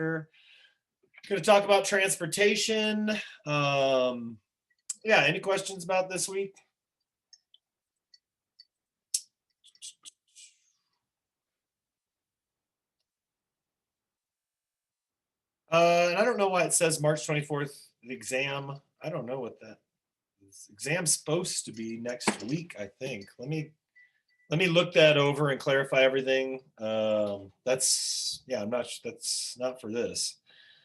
Going to talk about transportation. Yeah, any questions about this week? And I don't know why it says March 24th, the exam. I don't know what that is. Exam's supposed to be next week, I think. Let me look that over and clarify everything. That's not for this.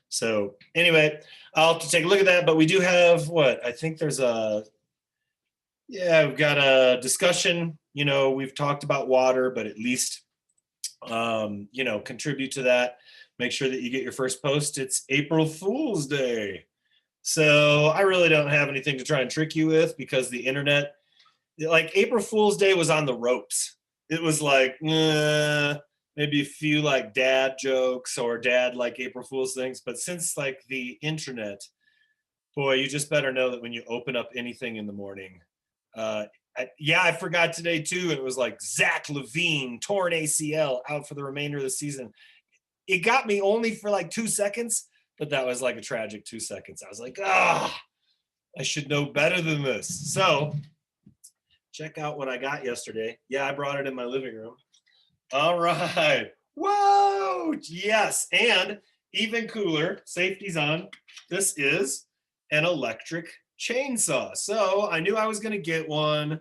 So anyway, I'll have to take a look at that, but we do have I think there's we've got a discussion, we've talked about water, but at least, contribute to that. Make sure that you get your first post. It's April Fool's Day. So I really don't have anything to try and trick you with, because the internet, like April Fool's Day was on the ropes. It was like, maybe a few like dad jokes or dad like April Fool's things. But since like the internet, boy, you just better know that when you open up anything in the morning, I forgot today too. It was like Zach LaVine, torn ACL, out for the remainder of the season. It got me only for like 2 seconds, but that was like a tragic 2 seconds. I was like, I should know better than this. So check out what I got yesterday. Yeah, I brought it in my living room. All right. Whoa. Yes. And even cooler, safety's on. This is an electric chainsaw. So I knew I was going to get one.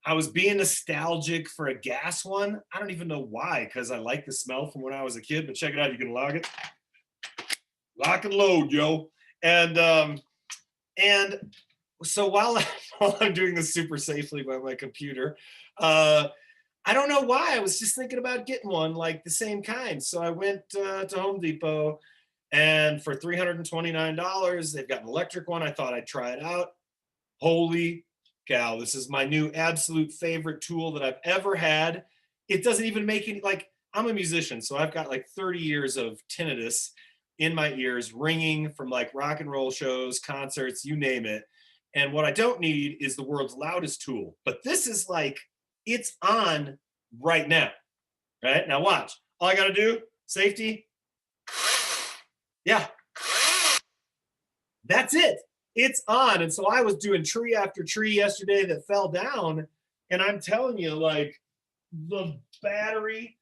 I was being nostalgic for a gas one. I don't even know why, because I like the smell from when I was a kid, but check it out. You can lock it. Lock and load, yo. And so while I'm doing this super safely by my computer, I don't know why. I was just thinking about getting one like the same kind. So I went to Home Depot, and for $329, they've got an electric one. I thought I'd try it out. Holy cow, this is my new absolute favorite tool that I've ever had. It doesn't even make any, like, I'm a musician, so I've got like 30 years of tinnitus in my ears, ringing from like rock and roll shows, concerts, you name it. And what I don't need is the world's loudest tool. But this is like, it's on right now. Right? Now watch. All I got to do, safety. Yeah. That's it. It's on. And so I was doing tree after tree yesterday that fell down. And I'm telling you, like, the battery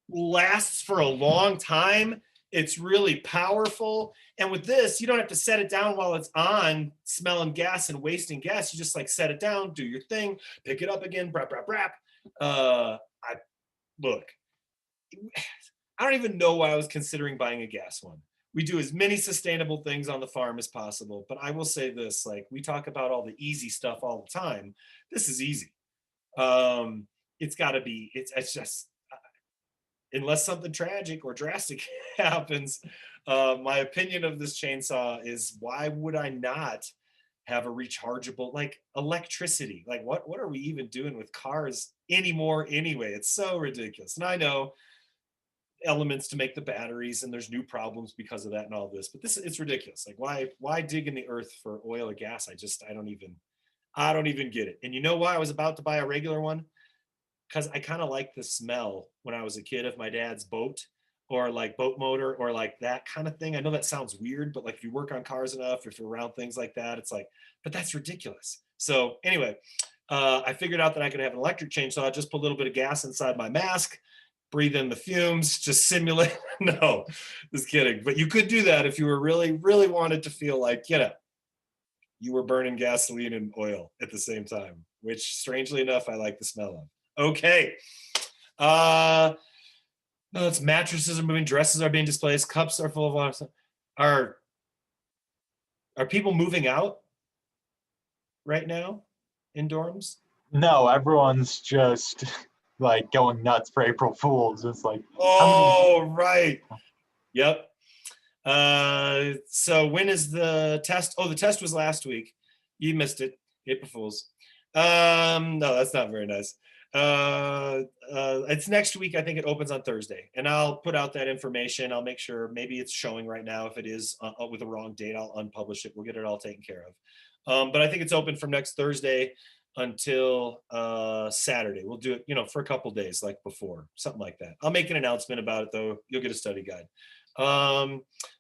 lasts for a long time. It's really powerful. And with this, you don't have to set it down while it's on, smelling gas and wasting gas. You just like set it down, do your thing, pick it up again, brap, brap, brap. Look, I don't even know why I was considering buying a gas one. We do as many sustainable things on the farm as possible. But I will say this, like, we talk about all the easy stuff all the time. This is easy. It's got to be, it's just, unless something tragic or drastic happens, my opinion of this chainsaw is, why would I not have a rechargeable, like electricity? Like what are we even doing with cars anymore anyway? It's so ridiculous. And I know elements to make the batteries, and there's new problems because of that and all this, but it's ridiculous. Like why dig in the earth for oil or gas? I don't even get it. And you know why I was about to buy a regular one? Because I kind of like the smell when I was a kid of my dad's boat, or like boat motor, or like that kind of thing. I know that sounds weird, but like if you work on cars enough, if you're around things like that, it's like, but that's ridiculous. So anyway, I figured out that I could have an electric chainsaw, just put a little bit of gas inside my mask, breathe in the fumes, just simulate. No, just kidding. But you could do that if you were really, really wanted to feel like, you were burning gasoline and oil at the same time, which strangely enough, I like the smell of. Okay. No, it's mattresses are moving, dresses are being displaced, cups are full of water. Are people moving out right now in dorms? No, everyone's just like going nuts for April Fools. It's like, right. Yep. So when is the test? Oh, the test was last week. You missed it. April Fools. No, that's not very nice. It's next week. I think it opens on Thursday, and I'll put out that information. I'll make sure, maybe it's showing right now. If it is with a wrong date, I'll unpublish it. We'll get it all taken care of. But I think it's open from next Thursday until Saturday. We'll do it, for a couple days, like before, something like that. I'll make an announcement about it, though. You'll get a study guide.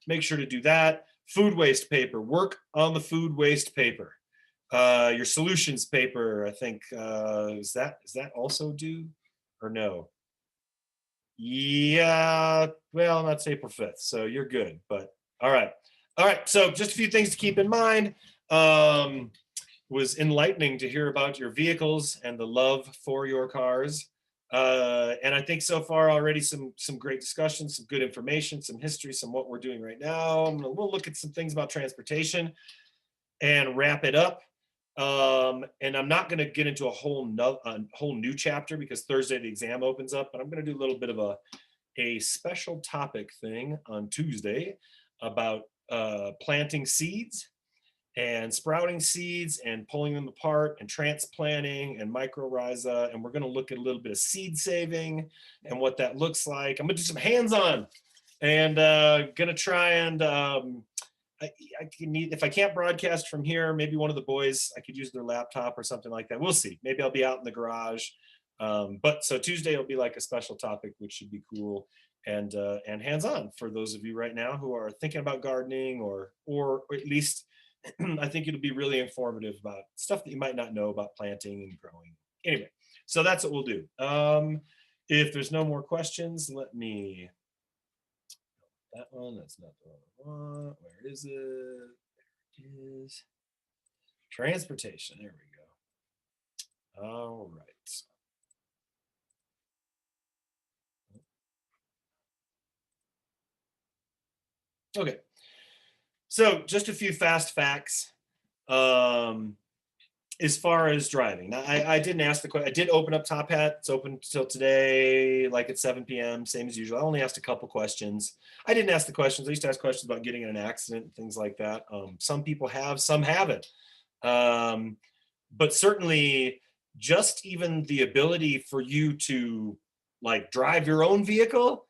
Make sure to do that. Food waste paper, work on the food waste paper. Your solutions paper, I think, is that also due or no? Yeah, well, that's April 5th, so you're good, but all right. All right, so just a few things to keep in mind. Was enlightening to hear about your vehicles and the love for your cars. And I think so far already some great discussions, some good information, some history, some what we're doing right now. We'll look at some things about transportation and wrap it up. And I'm not going to get into a whole new chapter because Thursday the exam opens up, but I'm going to do a little bit of a special topic thing on Tuesday about planting seeds and sprouting seeds and pulling them apart and transplanting and mycorrhiza. And we're going to look at a little bit of seed saving and what that looks like. I'm going to do some hands-on and going to try and I can need, if I can't broadcast from here, maybe one of the boys, I could use their laptop or something like that. We'll see. Maybe I'll be out in the garage. But so Tuesday will be like a special topic, which should be cool and hands-on for those of you right now who are thinking about gardening or at least I think it'll be really informative about stuff that you might not know about planting and growing. Anyway, so that's what we'll do. If there's no more questions, let me, that one, that's not the one I want. Where is it? There it is. Transportation, there we go. All right. Okay. So just a few fast facts. As far as driving, now I didn't ask the question. I did open up Top Hat. It's open till today, like at 7 p.m. Same as usual. I only asked a couple questions. I didn't ask the questions. I used to ask questions about getting in an accident, things like that. Some people have, some haven't. But certainly, just even the ability for you to like drive your own vehicle,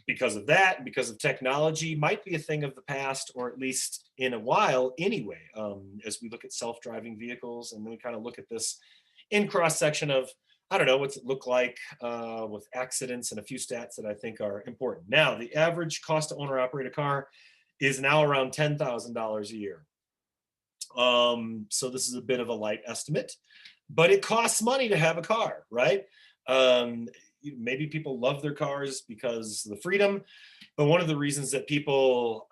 because of that, because of technology, might be a thing of the past, or at least in a while anyway, as we look at self-driving vehicles. And then we kind of look at this in cross-section of, I don't know, what's it look like with accidents and a few stats that I think are important. Now, the average cost to own or operate a car is now around $10,000 a year. So this is a bit of a light estimate, but it costs money to have a car, right? Maybe people love their cars because of the freedom, but one of the reasons that people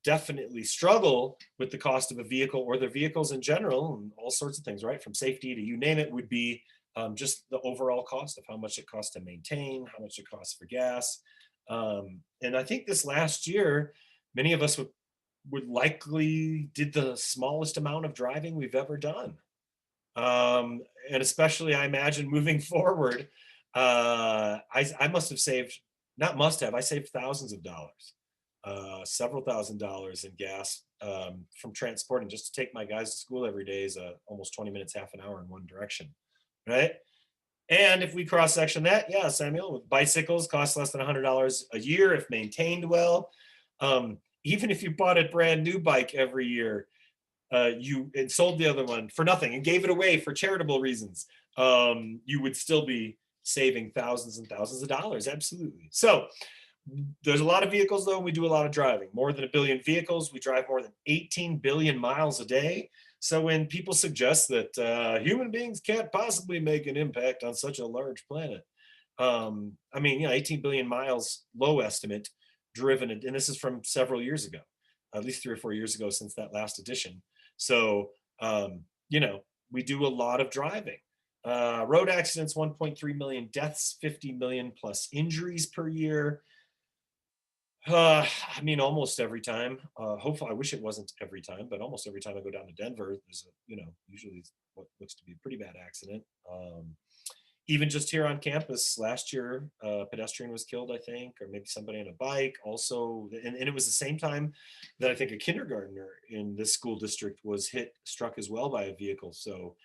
definitely struggle with the cost of a vehicle or their vehicles in general, and all sorts of things, right, from safety to you name it, would be just the overall cost of how much it costs to maintain, how much it costs for gas. And I think this last year, many of us would likely did the smallest amount of driving we've ever done. And especially, I imagine moving forward, I must have saved, not must have, I saved thousands of dollars, several $1,000s in gas from transporting. Just to take my guys to school every day is almost 20 minutes, half an hour in one direction, right? And if we cross-section that, yeah, Samuel, with bicycles cost less than $100 a year if maintained well. Even if you bought a brand new bike every year, you and sold the other one for nothing and gave it away for charitable reasons, you would still be saving thousands and thousands of dollars. Absolutely. So there's a lot of vehicles, though, and we do a lot of driving. More than 1 billion vehicles. We drive more than 18 billion miles a day. So when people suggest that human beings can't possibly make an impact on such a large planet, I mean, yeah, 18 billion miles, low estimate, driven, and this is from several years ago, at least 3 or 4 years ago since that last edition. So, we do a lot of driving. Road accidents, 1.3 million deaths, 50 million plus injuries per year. I mean, almost every time. Hopefully, I wish it wasn't every time, but almost every time I go down to Denver, there's usually what looks to be a pretty bad accident. Even just here on campus last year, a pedestrian was killed, I think, or maybe somebody on a bike also. And it was the same time that I think a kindergartner in this school district was struck as well by a vehicle. So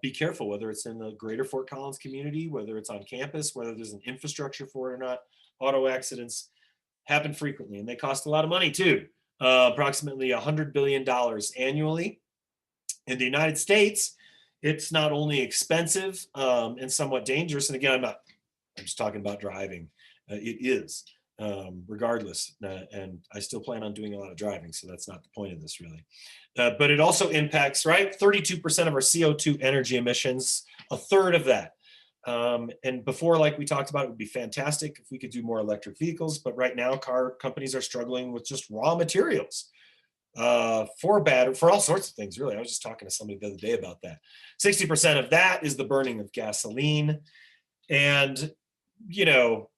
be careful, whether it's in the greater Fort Collins community, whether it's on campus, whether there's an infrastructure for it or not. Auto accidents happen frequently, and they cost a lot of money too. Approximately $100 billion annually in the United States. It's not only expensive and somewhat dangerous. And again, I'm just talking about driving. It is. regardless. And I still plan on doing a lot of driving, so that's not the point of this really. But it also impacts, right? 32% of our CO2 energy emissions, a third of that. And before, like we talked about, it would be fantastic if we could do more electric vehicles, but right now car companies are struggling with just raw materials for all sorts of things, really. I was just talking to somebody the other day about that. 60% of that is the burning of gasoline. And, you know,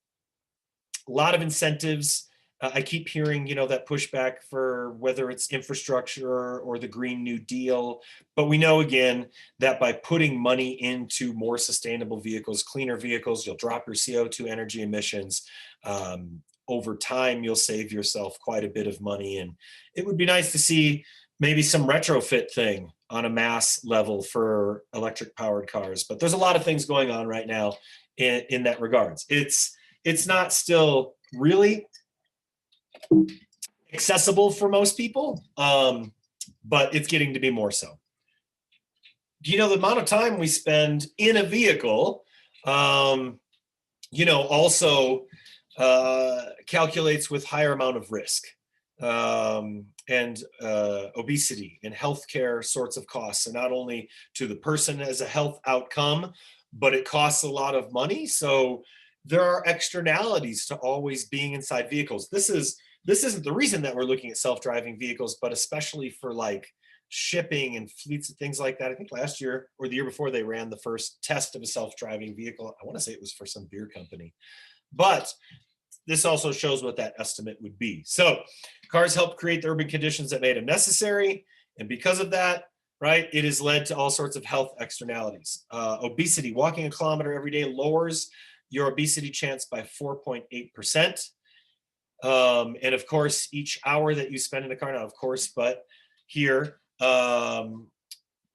a lot of incentives. I keep hearing, that pushback for whether it's infrastructure or the Green New Deal. But we know, again, that by putting money into more sustainable vehicles, cleaner vehicles, you'll drop your CO2 energy emissions. Over time, you'll save yourself quite a bit of money. And it would be nice to see maybe some retrofit thing on a mass level for electric powered cars. But there's a lot of things going on right now in that regards. It's not still really accessible for most people, but it's getting to be more so. The amount of time we spend in a vehicle, also calculates with higher amount of risk and obesity and healthcare sorts of costs, and not only to the person as a health outcome, but it costs a lot of money. So there are externalities to always being inside vehicles. This isn't the reason that we're looking at self-driving vehicles, but especially for like shipping and fleets and things like that. I think last year or the year before, they ran the first test of a self-driving vehicle. I want to say it was for some beer company, but this also shows what that estimate would be. So cars help create the urban conditions that made them necessary. And because of that, right, it has led to all sorts of health externalities. Obesity, walking a kilometer every day lowers your obesity chance by 4.8%. And of course, each hour that you spend in a car, now, of course, but here, and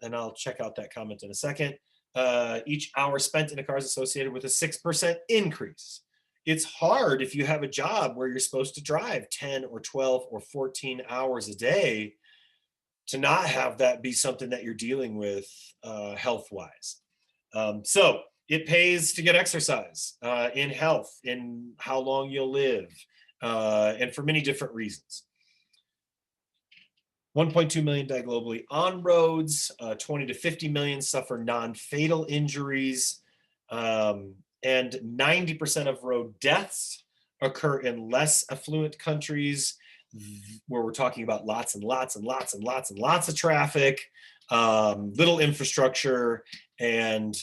I'll check out that comment in a second, each hour spent in a car is associated with a 6% increase. It's hard if you have a job where you're supposed to drive 10 or 12 or 14 hours a day to not have that be something that you're dealing with health-wise. So it pays to get exercise in health, in how long you'll live, and for many different reasons. 1.2 million die globally on roads, 20 to 50 million suffer non-fatal injuries, and 90% of road deaths occur in less affluent countries, where we're talking about lots and lots and lots and lots and lots of traffic, little infrastructure, and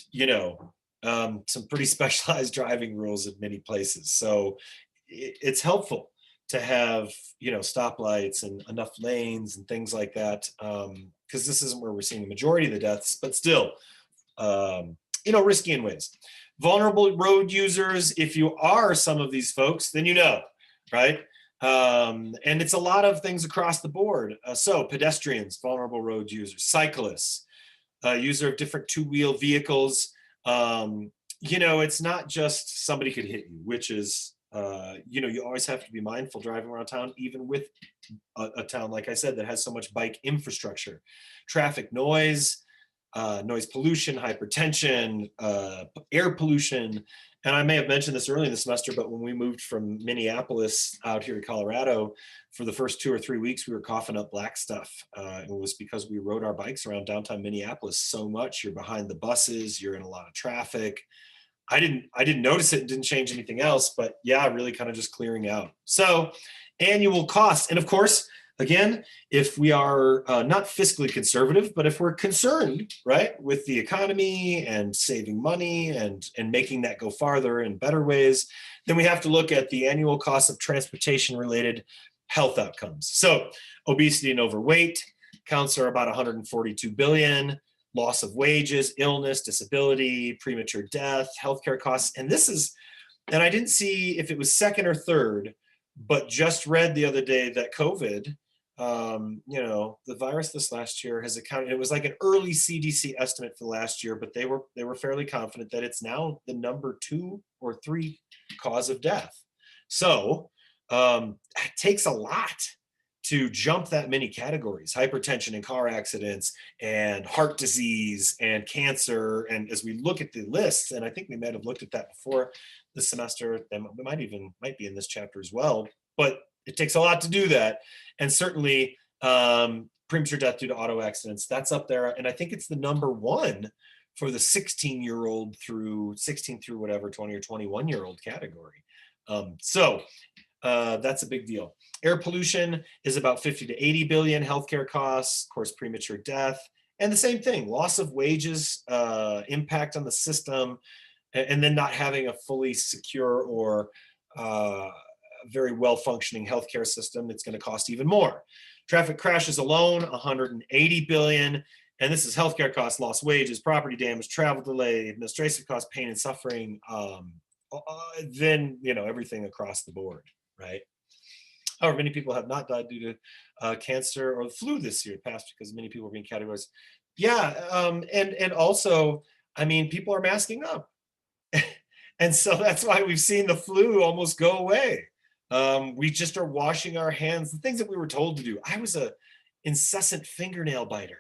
some pretty specialized driving rules in many places. So it's helpful to have stoplights and enough lanes and things like that, because this isn't where we're seeing the majority of the deaths, but still risky in ways. Vulnerable road users, if you are some of these folks, then right? And it's a lot of things across the board. So pedestrians, vulnerable road users, cyclists, user of different two-wheel vehicles. It's not just somebody could hit you, which is, you always have to be mindful driving around town, even with a town, like I said, that has so much bike infrastructure. Traffic noise, noise pollution, hypertension, air pollution. And I may have mentioned this early in the semester, but when we moved from Minneapolis out here to Colorado, for the first 2 or 3 weeks, we were coughing up black stuff. It was because we rode our bikes around downtown Minneapolis so much. You're behind the buses, you're in a lot of traffic. I didn't notice it and didn't change anything else, but yeah, really kind of just clearing out. So annual costs. And of course, again, if we are not fiscally conservative, but if we're concerned, right, with the economy and saving money and making that go farther in better ways, then we have to look at the annual cost of transportation-related health outcomes. So obesity and overweight counts are about 142 billion, loss of wages, illness, disability, premature death, healthcare costs. And and I didn't see if it was second or third, but just read the other day that COVID, the virus this last year has accounted, it was like an early CDC estimate for last year, but they were fairly confident that it's now the number 2 or 3 cause of death. So it takes a lot to jump that many categories: hypertension and car accidents and heart disease and cancer. And as we look at the lists, and I think we might have looked at that before, this semester. They might be in this chapter as well, but it takes a lot to do that. And certainly premature death due to auto accidents, that's up there. And I think it's the number one for the 16-year-old through 16 through whatever 20 or 21-year-old category. So that's a big deal. Air pollution is about 50 to 80 billion. Healthcare costs, of course, premature death, and the same thing, loss of wages, impact on the system, and then not having a fully secure or very well-functioning healthcare system. It's going to cost even more. Traffic crashes alone, 180 billion. And this is healthcare costs, lost wages, property damage, travel delay, administrative costs, pain and suffering, then, everything across the board, right? However, many people have not died due to cancer or the flu this year past because many people are being categorized. Yeah, and also, people are masking up. And so that's why we've seen the flu almost go away. We just are washing our hands, the things that we were told to do. I was a incessant fingernail biter.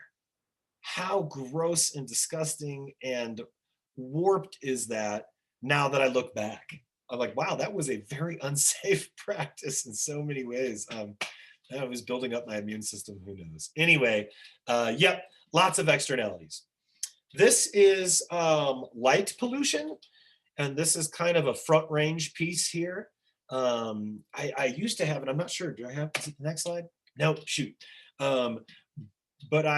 How gross and disgusting and warped is that now that I look back? I'm like, wow, that was a very unsafe practice in so many ways. I was building up my immune system, who knows? Anyway, yep, lots of externalities. This is light pollution, and this is kind of a front range piece here. I used to have it, I'm not sure, do I have the next slide? No, shoot. But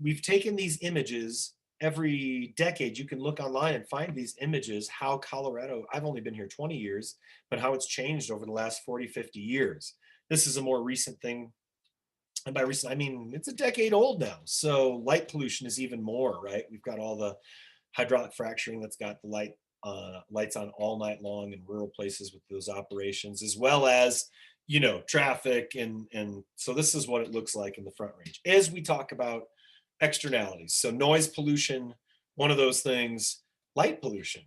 we've taken these images every decade. You can look online and find these images, how Colorado, I've only been here 20 years, but how it's changed over the last 40, 50 years. This is a more recent thing. And by recent, I mean, it's a decade old now. So light pollution is even more, right? We've got all the hydraulic fracturing that's got the lights on all night long in rural places with those operations, as well as traffic, and so this is what it looks like in the front range as we talk about externalities. So noise pollution, one of those things. Light pollution,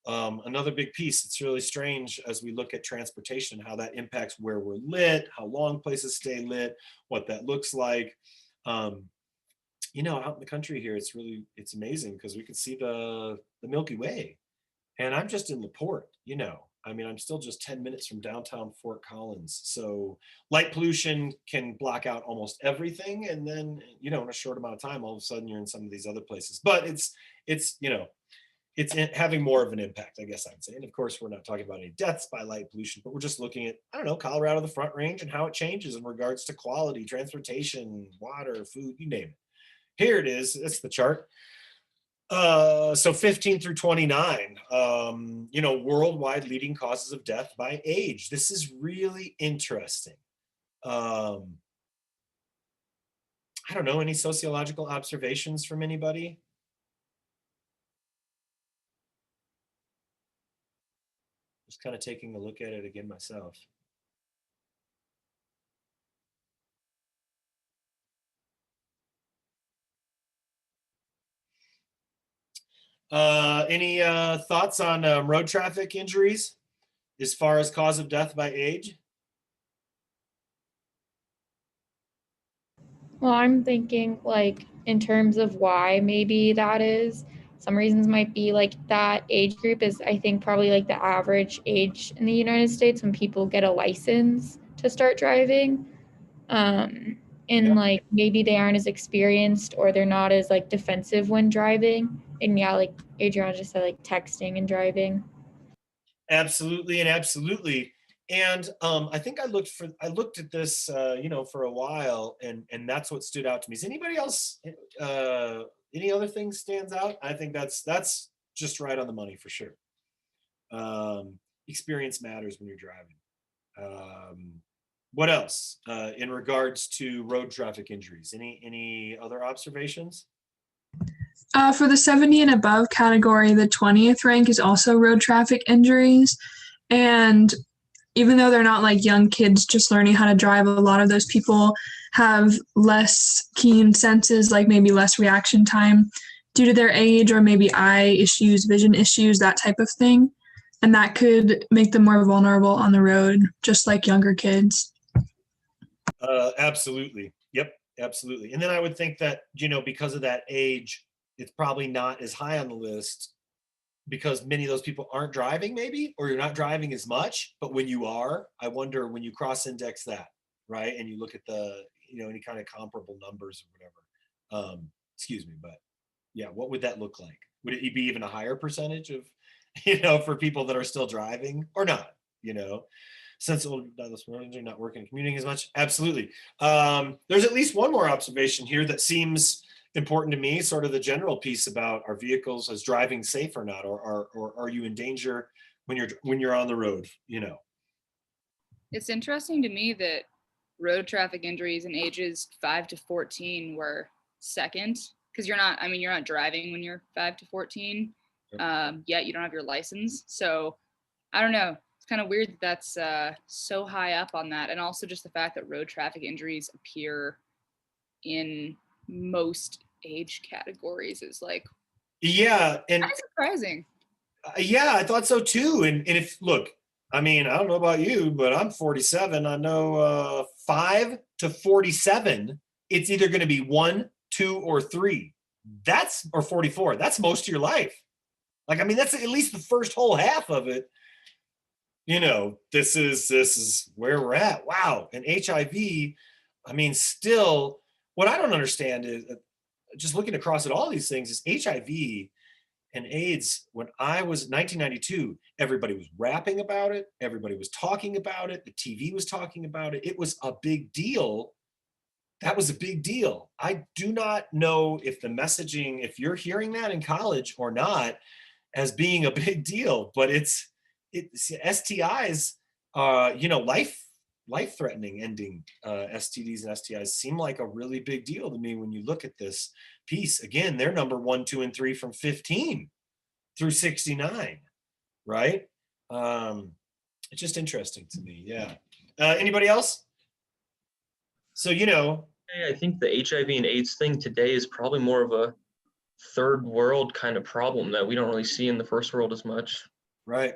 another big piece. It's really strange as we look at transportation, how that impacts where we're lit, how long places stay lit, what that looks like. Out in the country here, it's amazing because we can see the Milky Way, and I'm just in LaPorte, I'm still just 10 minutes from downtown Fort Collins. So light pollution can block out almost everything. And then, in a short amount of time, all of a sudden you're in some of these other places. But it's having more of an impact, I guess I'd say. And of course, we're not talking about any deaths by light pollution, but we're just looking at, Colorado, the Front Range, and how it changes in regards to quality, transportation, water, food, you name it. Here it is. It's the chart. So 15 through 29, worldwide leading causes of death by age. This is really interesting. I don't know, any sociological observations from anybody? Just kind of taking a look at it again myself. Any thoughts on road traffic injuries as far as cause of death by age? Well, I'm thinking in terms of why maybe that is. Some reasons might be that age group is, I think, probably the average age in the United States when people get a license to start driving. And Yep. maybe they aren't as experienced or they're not as defensive when driving. And yeah, Adriana just said texting and driving. Absolutely and absolutely. And I think I looked at this, for a while, and that's what stood out to me. Is anybody else, any other thing stands out? I think that's just right on the money for sure. Experience matters when you're driving. What else in regards to road traffic injuries? Any other observations? For the 70 and above category, the 20th rank is also road traffic injuries. And even though they're not young kids just learning how to drive, a lot of those people have less keen senses, maybe less reaction time due to their age, or maybe eye issues, vision issues, that type of thing. And that could make them more vulnerable on the road, just like younger kids. Absolutely. Yep, absolutely. And then I would think that, because of that age, it's probably not as high on the list because many of those people aren't driving maybe, or you're not driving as much. But when you are, I wonder when you cross index that, right? And you look at the, any kind of comparable numbers or whatever. Excuse me, but yeah, what would that look like? Would it be even a higher percentage of, for people that are still driving or not, since not working and commuting as much? Absolutely. There's at least one more observation here that seems important to me, sort of the general piece about our vehicles as driving safe or not, or are you in danger when you're on the road, It's interesting to me that road traffic injuries in ages 5 to 14 were second, because you're not driving when you're 5 to 14, yet you don't have your license. So I don't know. It's kind of weird that that's so high up on that. And also just the fact that road traffic injuries appear in most age categories is like, yeah, and that's surprising. Yeah, I thought so too. And if look, I don't know about you, but I'm 47. I know 5 to 47, it's either going to be 1, 2, or 3. Or 44. That's most of your life. That's at least the first whole half of it. This is where we're at. Wow. And HIV, still, what I don't understand is just looking across at all these things is HIV and AIDS. When I was 1992, everybody was rapping about it. Everybody was talking about it. The TV was talking about it. It was a big deal. That was a big deal. I do not know if the messaging, if you're hearing that in college or not, as being a big deal, but it's STIs, life-threatening ending STDs and STIs seem like a really big deal to me when you look at this piece. Again, they're number 1, 2, and 3 from 15 through 69, right? It's just interesting to me. Yeah. Anybody else? So, I think the HIV and AIDS thing today is probably more of a third world kind of problem that we don't really see in the first world as much. Right.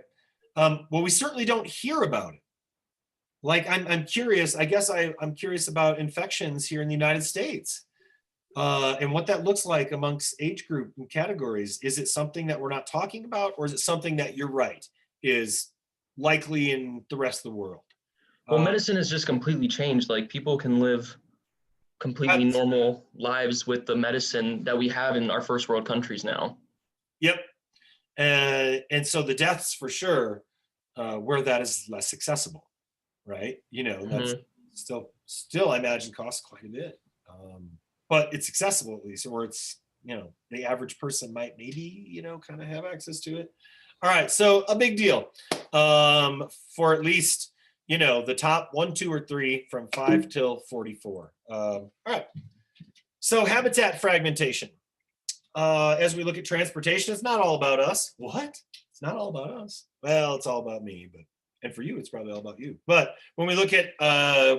Well, we certainly don't hear about it. I'm curious. I guess I'm curious about infections here in the United States and what that looks like amongst age group and categories. Is it something that we're not talking about, or is it something that you're right is likely in the rest of the world? Well, medicine has just completely changed. Like, people can live completely normal lives with the medicine that we have in our first world countries now. Yep. And so the deaths for sure, where that is less accessible, right? That's still I imagine costs quite a bit, but it's accessible at least, or it's, the average person might maybe, kind of have access to it. All right, so a big deal for at least, the top 1, 2, or 3 from 5 till 44. All right, so habitat fragmentation. As we look at transportation, it's not all about us. What? It's not all about us. Well, it's all about me, and for you, it's probably all about you. But when we look at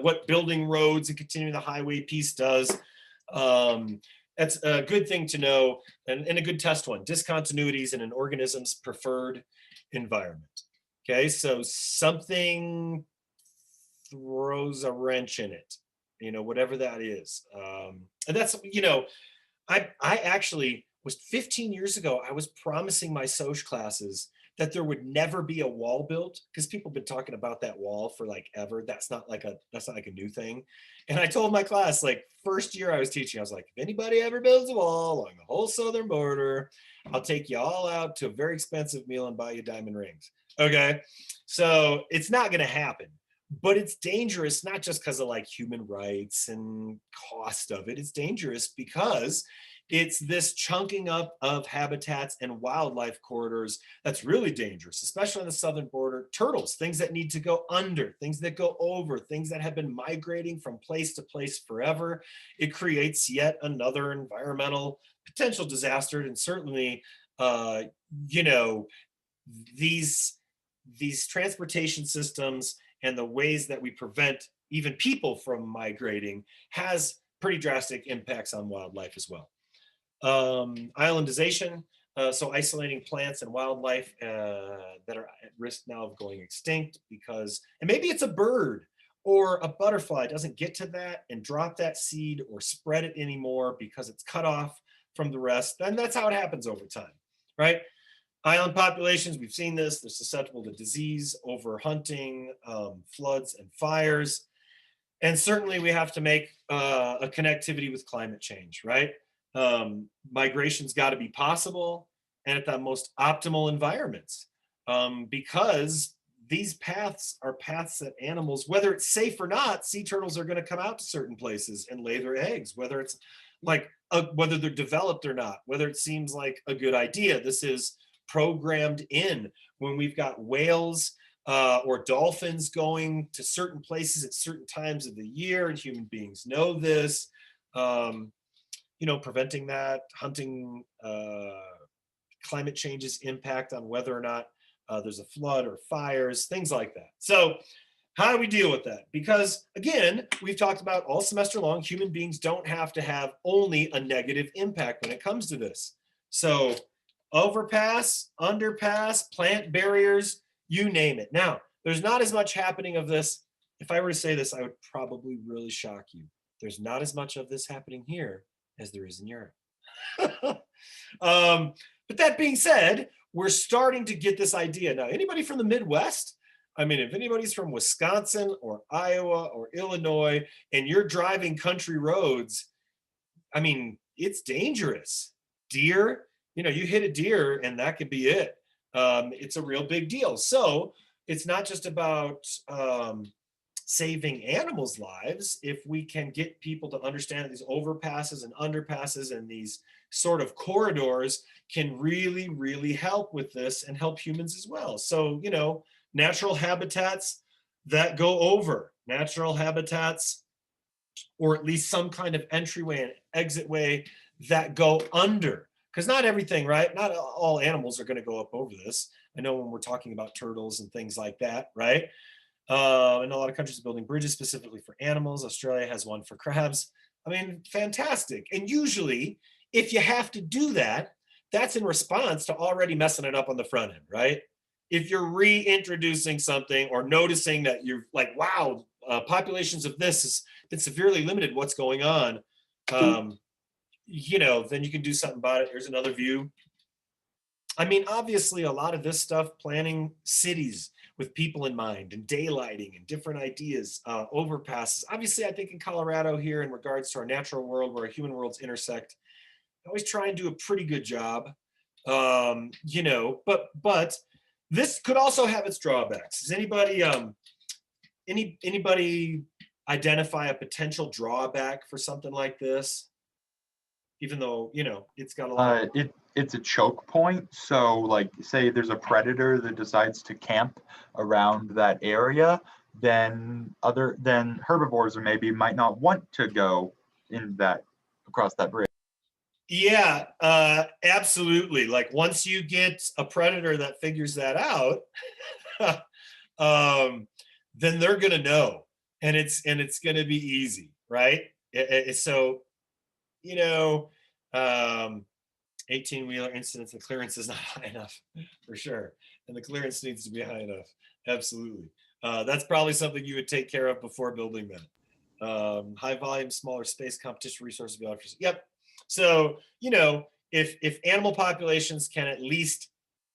what building roads and continuing the highway piece does, that's a good thing to know, and a good test one: discontinuities in an organism's preferred environment. Okay, so something throws a wrench in it, whatever that is. And that's, I actually was 15 years ago, I was promising my Soc classes that there would never be a wall built, because people have been talking about that wall for ever. That's not like a new thing. And I told my class, first year I was teaching, I was like, if anybody ever builds a wall along the whole southern border, I'll take you all out to a very expensive meal and buy you diamond rings. Okay. So it's not going to happen, but it's dangerous, not just because of human rights and cost of it. It's dangerous because it's this chunking up of habitats and wildlife corridors that's really dangerous, especially on the southern border. Turtles, things that need to go under, things that go over, things that have been migrating from place to place forever. It creates yet another environmental potential disaster. And certainly, these transportation systems and the ways that we prevent even people from migrating has pretty drastic impacts on wildlife as well. Islandization, so isolating plants and wildlife that are at risk now of going extinct because, and maybe it's a bird or a butterfly doesn't get to that and drop that seed or spread it anymore because it's cut off from the rest. Then that's how it happens over time, right? Island populations, we've seen this, they're susceptible to disease, overhunting, floods, and fires. And certainly we have to make a connectivity with climate change, right? Migration's got to be possible and at the most optimal environments, because these paths are paths that animals, whether it's safe or not, sea turtles are going to come out to certain places and lay their eggs, whether it's like, whether they're developed or not, whether it seems like a good idea. This is programmed in when we've got whales or dolphins going to certain places at certain times of the year, and human beings know this. You know, preventing that, hunting, climate change's impact on whether or not there's a flood or fires, things like that. So how do we deal with that? Because again, we've talked about all semester long, human beings don't have to have only a negative impact when it comes to this. So overpass, underpass, plant barriers, you name it. Now, there's not as much happening of this. If I were to say this, I would probably really shock you. There's not as much of this happening here as there is in Europe. But that being said, we're starting to get this idea. Now, anybody from the Midwest? I mean, if anybody's from Wisconsin or Iowa or Illinois and you're driving country roads, I mean, it's dangerous. Deer, you know, you hit a deer and that could be it. It's a real big deal. So it's not just about saving animals' lives. If we can get people to understand that these overpasses and underpasses and these sort of corridors can really, really help with this and help humans as well. So, you know, natural habitats that go over, natural habitats, or at least some kind of entryway and exit way that go under. Because not everything, right? Not all animals are going to go up over this. I know when we're talking about turtles and things like that, right? And a lot of countries are building bridges specifically for animals. Australia has one for crabs. I mean, fantastic. And usually, if you have to do that, that's in response to already messing it up on the front end, right? If you're reintroducing something or noticing that you're like, wow, populations of this has been severely limited, what's going on? You know, then you can do something about it. Here's another view. I mean, obviously, a lot of this stuff, planning cities with people in mind and daylighting and different ideas, overpasses. Obviously, I think in Colorado here, in regards to our natural world where our human worlds intersect, I always try and do a pretty good job. You know, but this could also have its drawbacks. Does anybody anybody identify a potential drawback for something like this? Even though, you know, it's got a lot. It's a choke point. So like say there's a predator that decides to camp around that area, then herbivores or maybe might not want to go in that across that bridge. Yeah, absolutely. Like once you get a predator that figures that out, then they're gonna know, and it's gonna be easy, right? So, you know, 18-wheeler incidents, the clearance is not high enough for sure, and the clearance needs to be high enough. Absolutely, that's probably something you would take care of before building that. High volume, smaller space, competition, resources beyond. Yep. So, you know, if animal populations can at least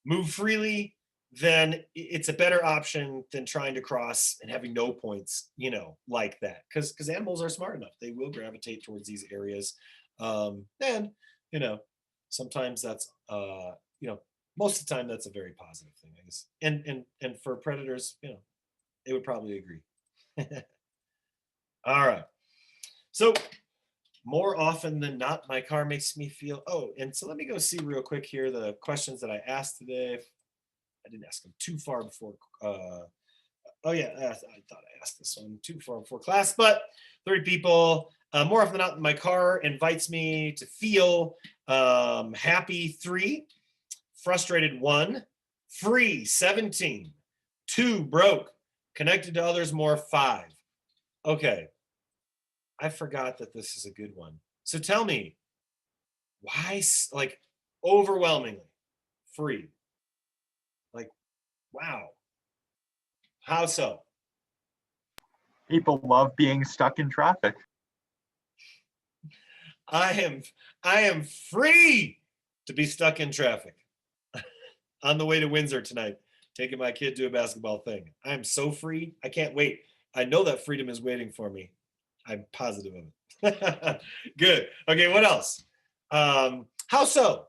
move freely, then it's a better option than trying to cross and having no points, you know, like that. Because animals are smart enough. They will gravitate towards these areas. And, you know, sometimes that's, you know, most of the time that's a very positive thing, I guess. And for predators, you know, they would probably agree. All right. So, more often than not, my car makes me feel, oh, and so let me go see real quick here the questions that I asked today. I didn't ask them too far before. Oh, yeah, I thought I asked this one too far before class, but 30 people. More often than not, my car invites me to feel happy 3, frustrated 1, free 17, 2, broke, connected to others more 5. Okay. I forgot that this is a good one. So tell me, why, like, overwhelmingly free? Like, wow. How so? People love being stuck in traffic. I am free to be stuck in traffic. on the way to Windsor tonight, taking my kid to a basketball thing. I'm so free. I can't wait. I know that freedom is waiting for me. I'm positive of it. Good. Okay, what else? How so?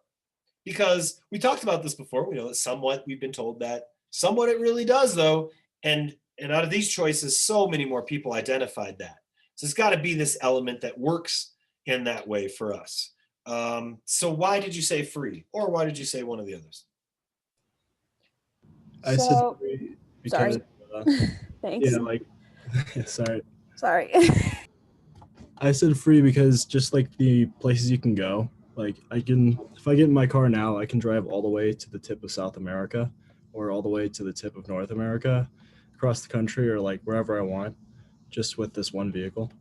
Because we talked about this before. We know that somewhat, we've been told that somewhat it really does, though. And out of these choices, so many more people identified that. So it's got to be this element that works in that way for us. So why did you say free? Or why did you say one of the others? I said So, free sorry. because, Thanks. yeah, like, sorry. Sorry. I said free because just like the places you can go, like if I get in my car now, I can drive all the way to the tip of South America or all the way to the tip of North America, across the country or like wherever I want, just with this one vehicle.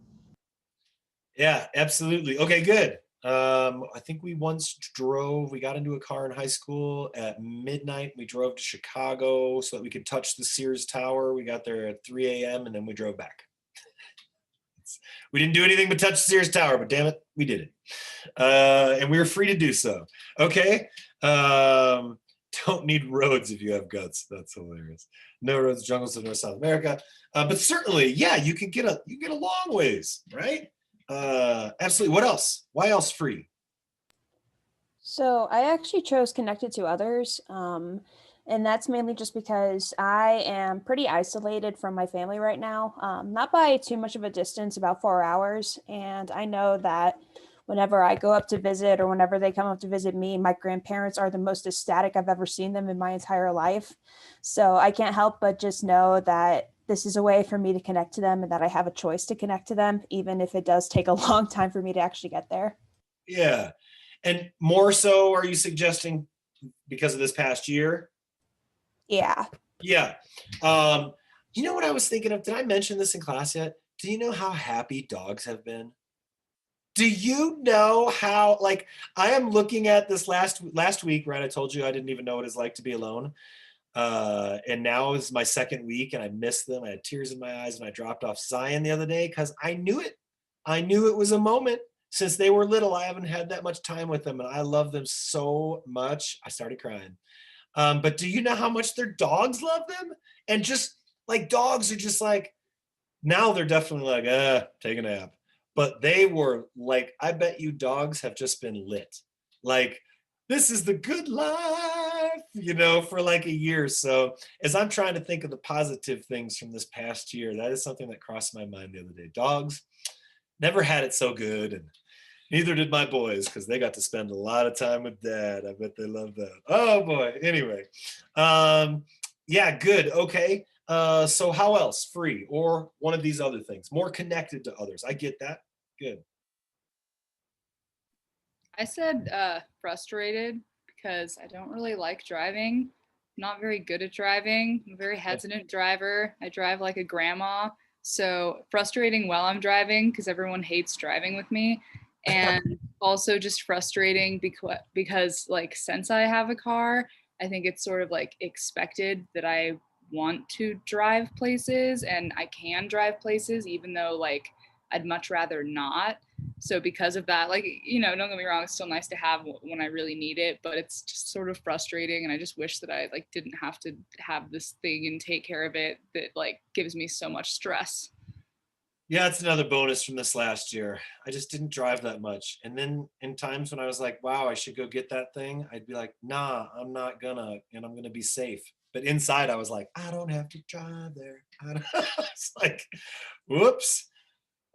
Yeah, absolutely. Okay, good. I think we got into a car in high school at midnight. We drove to Chicago so that we could touch the Sears Tower. We got there at 3 a.m. and then we drove back. We didn't do anything but touch the Sears Tower, but damn it, we did it. And we were free to do so. Okay. Don't need roads if you have guts. That's hilarious. No roads, jungles of North South America. But certainly, yeah, you can get a long ways, right? Absolutely. What else? Why else free? So I actually chose connected to others. And that's mainly just because I am pretty isolated from my family right now, not by too much of a distance, about 4 hours. And I know that whenever I go up to visit or whenever they come up to visit me, my grandparents are the most ecstatic I've ever seen them in my entire life. So I can't help but just know that this is a way for me to connect to them and that I have a choice to connect to them, even if it does take a long time for me to actually get there. Yeah. And more so, are you suggesting because of this past year? Yeah. Yeah. You know what I was thinking of? Did I mention this in class yet? Do you know how happy dogs have been? Do you know how, like, I am looking at this last week, right? I told you I didn't even know what it's like to be alone. And now is my second week and I missed them. I had tears in my eyes and I dropped off Zion the other day because I knew it. I knew it was a moment. Since they were little, I haven't had that much time with them and I love them so much. I started crying. But do you know how much their dogs love them? And just like dogs are just like, now they're definitely like, take a nap. But they were like, I bet you dogs have just been lit. Like, this is the good life, for like a year. So as I'm trying to think of the positive things from this past year, that is something that crossed my mind the other day. Dogs never had it so good. And neither did my boys because they got to spend a lot of time with dad. I bet they love that. Oh boy. Anyway. Yeah, good. Okay. So how else? Free or one of these other things? More connected to others. I get that. Good. I said frustrated because I don't really like driving. I'm not very good at driving. I'm a very hesitant driver. I drive like a grandma. So frustrating while I'm driving because everyone hates driving with me. And also just frustrating because like since I have a car, I think it's sort of like expected that I want to drive places and I can drive places even though like I'd much rather not. So because of that, like, don't get me wrong, it's still nice to have when I really need it, but it's just sort of frustrating. And I just wish that I like didn't have to have this thing and take care of it that like gives me so much stress. Yeah, it's another bonus from this last year. I just didn't drive that much. And then in times when I was like, wow, I should go get that thing, I'd be like, nah, I'm not gonna, and I'm gonna be safe. But inside I was like, I don't have to drive there. It's like, whoops.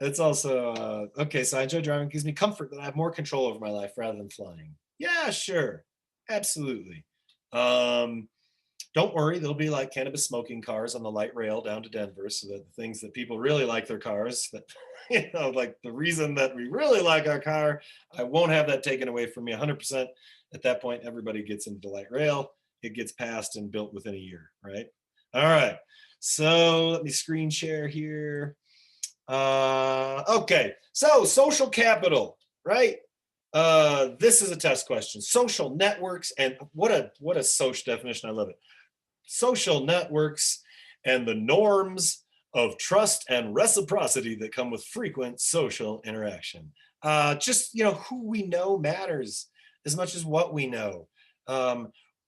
It's also, okay, so I enjoy driving. It gives me comfort that I have more control over my life rather than flying. Yeah, sure. Absolutely. Don't worry, there'll be like cannabis smoking cars on the light rail down to Denver so that the things that people really like their cars, that, like the reason that we really like our car, I won't have that taken away from me 100%. At that point, everybody gets into the light rail. It gets passed and built within a year, right? All right. So let me screen share here. Okay, so social capital, right? This is a test question. Social networks, and what a social definition. I love it. Social networks and the norms of trust and reciprocity that come with frequent social interaction. Just who we know matters as much as what we know.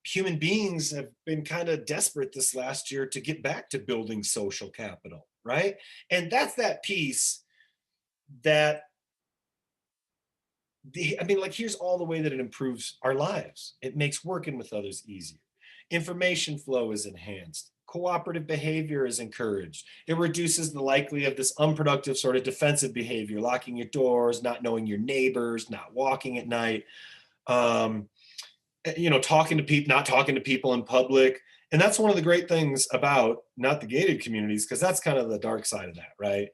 human beings have been kind of desperate this last year to get back to building social capital, right? And that's that piece that I mean, like, here's all the way that it improves our lives. It makes working with others easier. Information flow is enhanced. Cooperative behavior is encouraged. It reduces the likely of this unproductive sort of defensive behavior, locking your doors, not knowing your neighbors, not walking at night, talking to people, not talking to people in public. And that's one of the great things about not the gated communities, because that's kind of the dark side of that, right?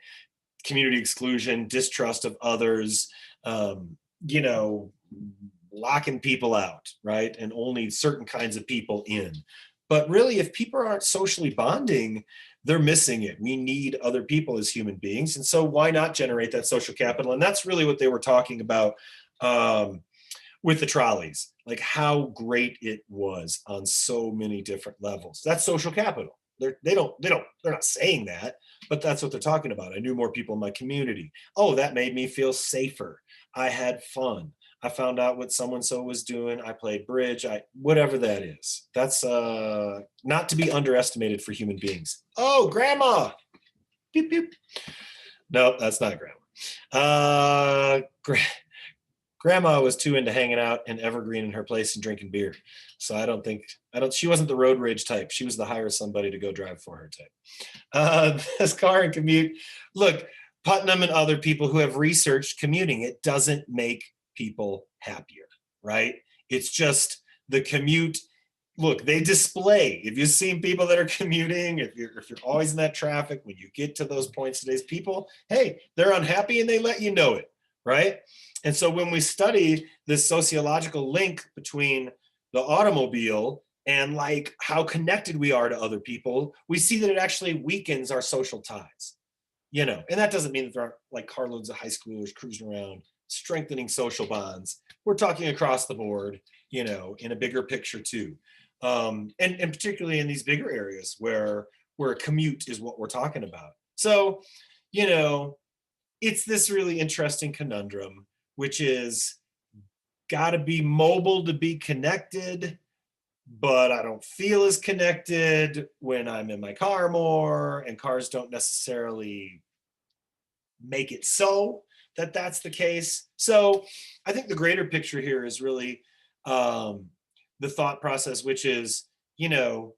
Community exclusion, distrust of others, locking people out, right? And only certain kinds of people in. But really, if people aren't socially bonding, they're missing it. We need other people as human beings. And so why not generate that social capital? And that's really what they were talking about with the trolleys, like how great it was on so many different levels. That's social capital. They're not saying that, but that's what they're talking about. I knew more people in my community. Oh, that made me feel safer. I had fun. I found out what so-and-so was doing. I played bridge. Whatever that is. That's not to be underestimated for human beings. Oh, grandma. Pew, pew. No, that's not grandma. Grandma was too into hanging out in Evergreen in her place and drinking beer. So she wasn't the road rage type. She was the hire somebody to go drive for her type. This car and commute. Look, Putnam and other people who have researched commuting, it doesn't make people happier, right? It's just the commute. Look, they display, if you've seen people that are commuting, if you're always in that traffic, when you get to those points, today's people, hey, they're unhappy and they let you know it, right? And so when we study this sociological link between the automobile and like how connected we are to other people, we see that it actually weakens our social ties, and that doesn't mean that there aren't like carloads of high schoolers cruising around strengthening social bonds. We're talking across the board, in a bigger picture too. And particularly in these bigger areas where commute is what we're talking about. So, it's this really interesting conundrum, which is got to be mobile to be connected, but I don't feel as connected when I'm in my car more, and cars don't necessarily make it so that that's the case. So I think the greater picture here is really the thought process, which is, and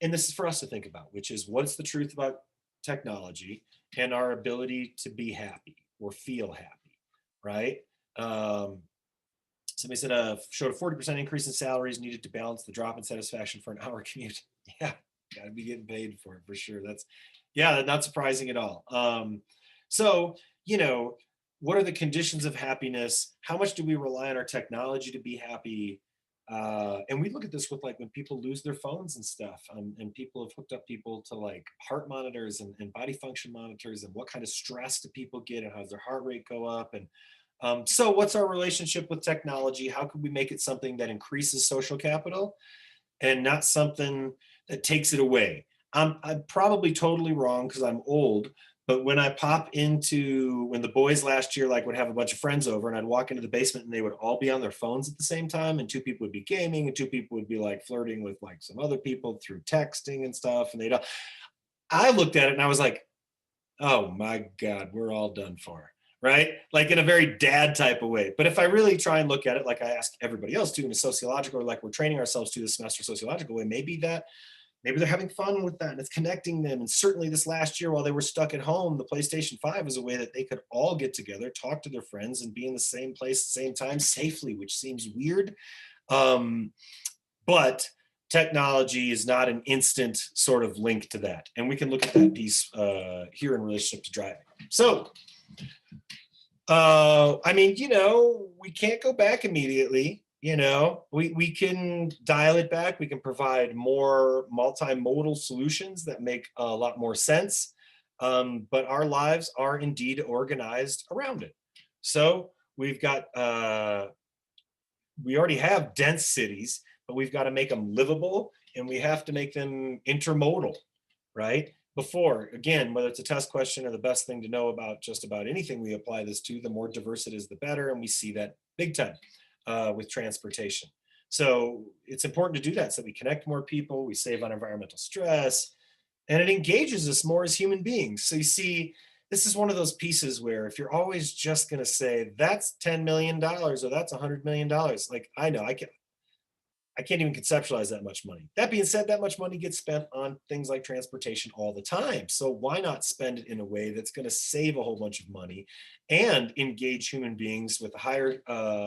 this is for us to think about, which is what's the truth about technology and our ability to be happy or feel happy, right? Somebody said showed a 40% increase in salaries needed to balance the drop in satisfaction for an hour commute. Yeah, got to be getting paid for it for sure. That's not surprising at all. So, what are the conditions of happiness? How much do we rely on our technology to be happy? And we look at this with like when people lose their phones and stuff, and people have hooked up people to like heart monitors and body function monitors, and what kind of stress do people get, and how does their heart rate go up? And so what's our relationship with technology? How can we make it something that increases social capital and not something that takes it away? I'm probably totally wrong because I'm old, but when I when the boys last year like would have a bunch of friends over, and I'd walk into the basement and they would all be on their phones at the same time, and two people would be gaming and two people would be like flirting with like some other people through texting and stuff, and I looked at it and I was like, oh my God, we're all done for, right? Like in a very dad type of way. But if I really try and look at it like I ask everybody else to in a sociological, or like we're training ourselves to this semester sociological way, maybe they're having fun with that and it's connecting them. And certainly this last year while they were stuck at home, the PlayStation 5 was a way that they could all get together, talk to their friends, and be in the same place at the same time safely, which seems weird. But technology is not an instant sort of link to that. And we can look at that piece here in relationship to driving. So, we can't go back immediately. We can dial it back. We can provide more multimodal solutions that make a lot more sense. But our lives are indeed organized around it. So we've got, we already have dense cities, but we've got to make them livable, and we have to make them intermodal, right? Before, again, whether it's a test question or the best thing to know about just about anything we apply this to, the more diverse it is, the better. And we see that big time with transportation. So it's important to do that so we connect more people, we save on environmental stress, and it engages us more as human beings. So you see, this is one of those pieces where if you're always just going to say that's $10 million or that's $100 million, like I know I can't even conceptualize that much money. That being said, that much money gets spent on things like transportation all the time. So why not spend it in a way that's going to save a whole bunch of money and engage human beings with higher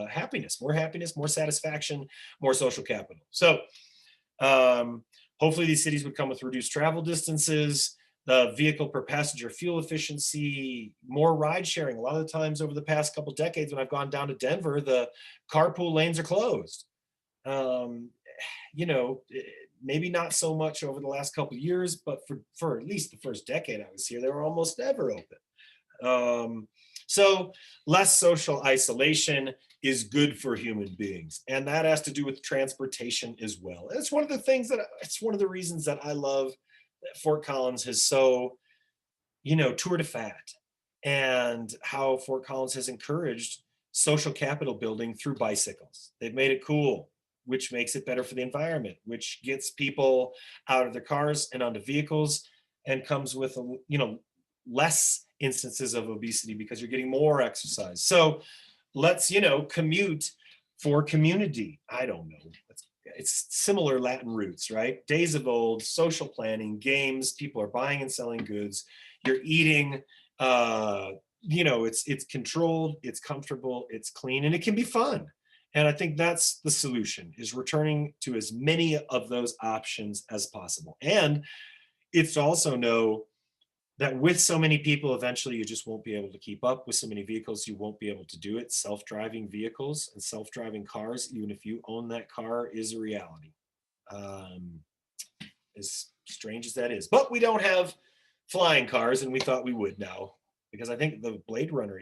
happiness, more satisfaction, more social capital. So hopefully these cities would come with reduced travel distances, the vehicle per passenger fuel efficiency, more ride sharing. A lot of the times over the past couple of decades when I've gone down to Denver, the carpool lanes are closed. You know, maybe not so much over the last couple of years, but for at least the first decade I was here, they were almost never open. So less social isolation is good for human beings. And that has to do with transportation as well. And it's one of the reasons that I love that Fort Collins has so, you know, tour de fat, and how Fort Collins has encouraged social capital building through bicycles. They've made it cool, which makes it better for the environment, which gets people out of their cars and onto vehicles, and comes with, you know, less instances of obesity because you're getting more exercise. So let's, you know, commute for community. I don't know. It's similar Latin roots, right? Days of old, social planning, games, people are buying and selling goods. You're eating, you know, it's controlled, it's comfortable, it's clean, and it can be fun. And I think that's the solution, is returning to as many of those options as possible. And it's to also know that with so many people, eventually you just won't be able to keep up. With so many vehicles, you won't be able to do it. Self-driving vehicles and self-driving cars, even if you own that car, is a reality. As strange as that is. But we don't have flying cars, and we thought we would now, because I think the Blade Runner,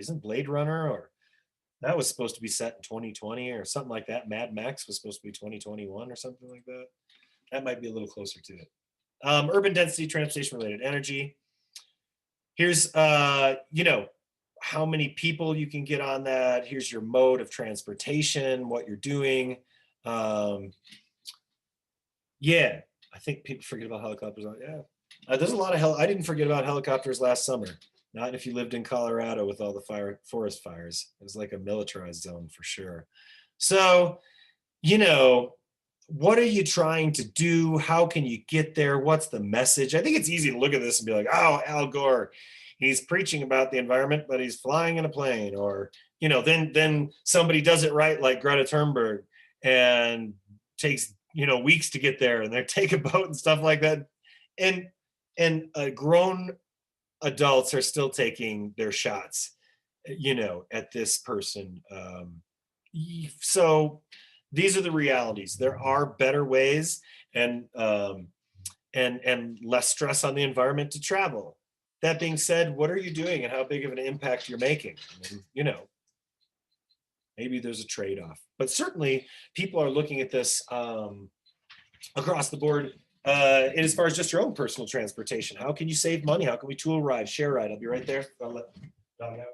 or that was supposed to be set in 2020 or something like that. Mad Max was supposed to be 2021 or something like that. That might be a little closer to it. Urban density, transportation related energy. Here's, you know, how many people you can get on that. Here's your mode of transportation, what you're doing. Yeah, I think people forget about helicopters. Yeah, there's a lot of I didn't forget about helicopters last summer. Not if you lived in Colorado with all the forest fires. It was like a militarized zone for sure. So, you know, what are you trying to do? How can you get there? What's the message? I think it's easy to look at this and be like, oh, Al Gore, he's preaching about the environment, but he's flying in a plane. Or, you know, then somebody does it right, like Greta Thunberg, and takes, you know, weeks to get there, and they take a boat and stuff like that. And grown adults are still taking their shots, you know, at this person. So these are the realities. There are better ways and less stress on the environment to travel. That being said, what are you doing and how big of an impact you're making? I mean, you know, maybe there's a trade-off, but certainly people are looking at this across the board. And as far as just your own personal transportation, how can you save money? How can we tool ride, share ride? I'll be right there. I'll let Doug out.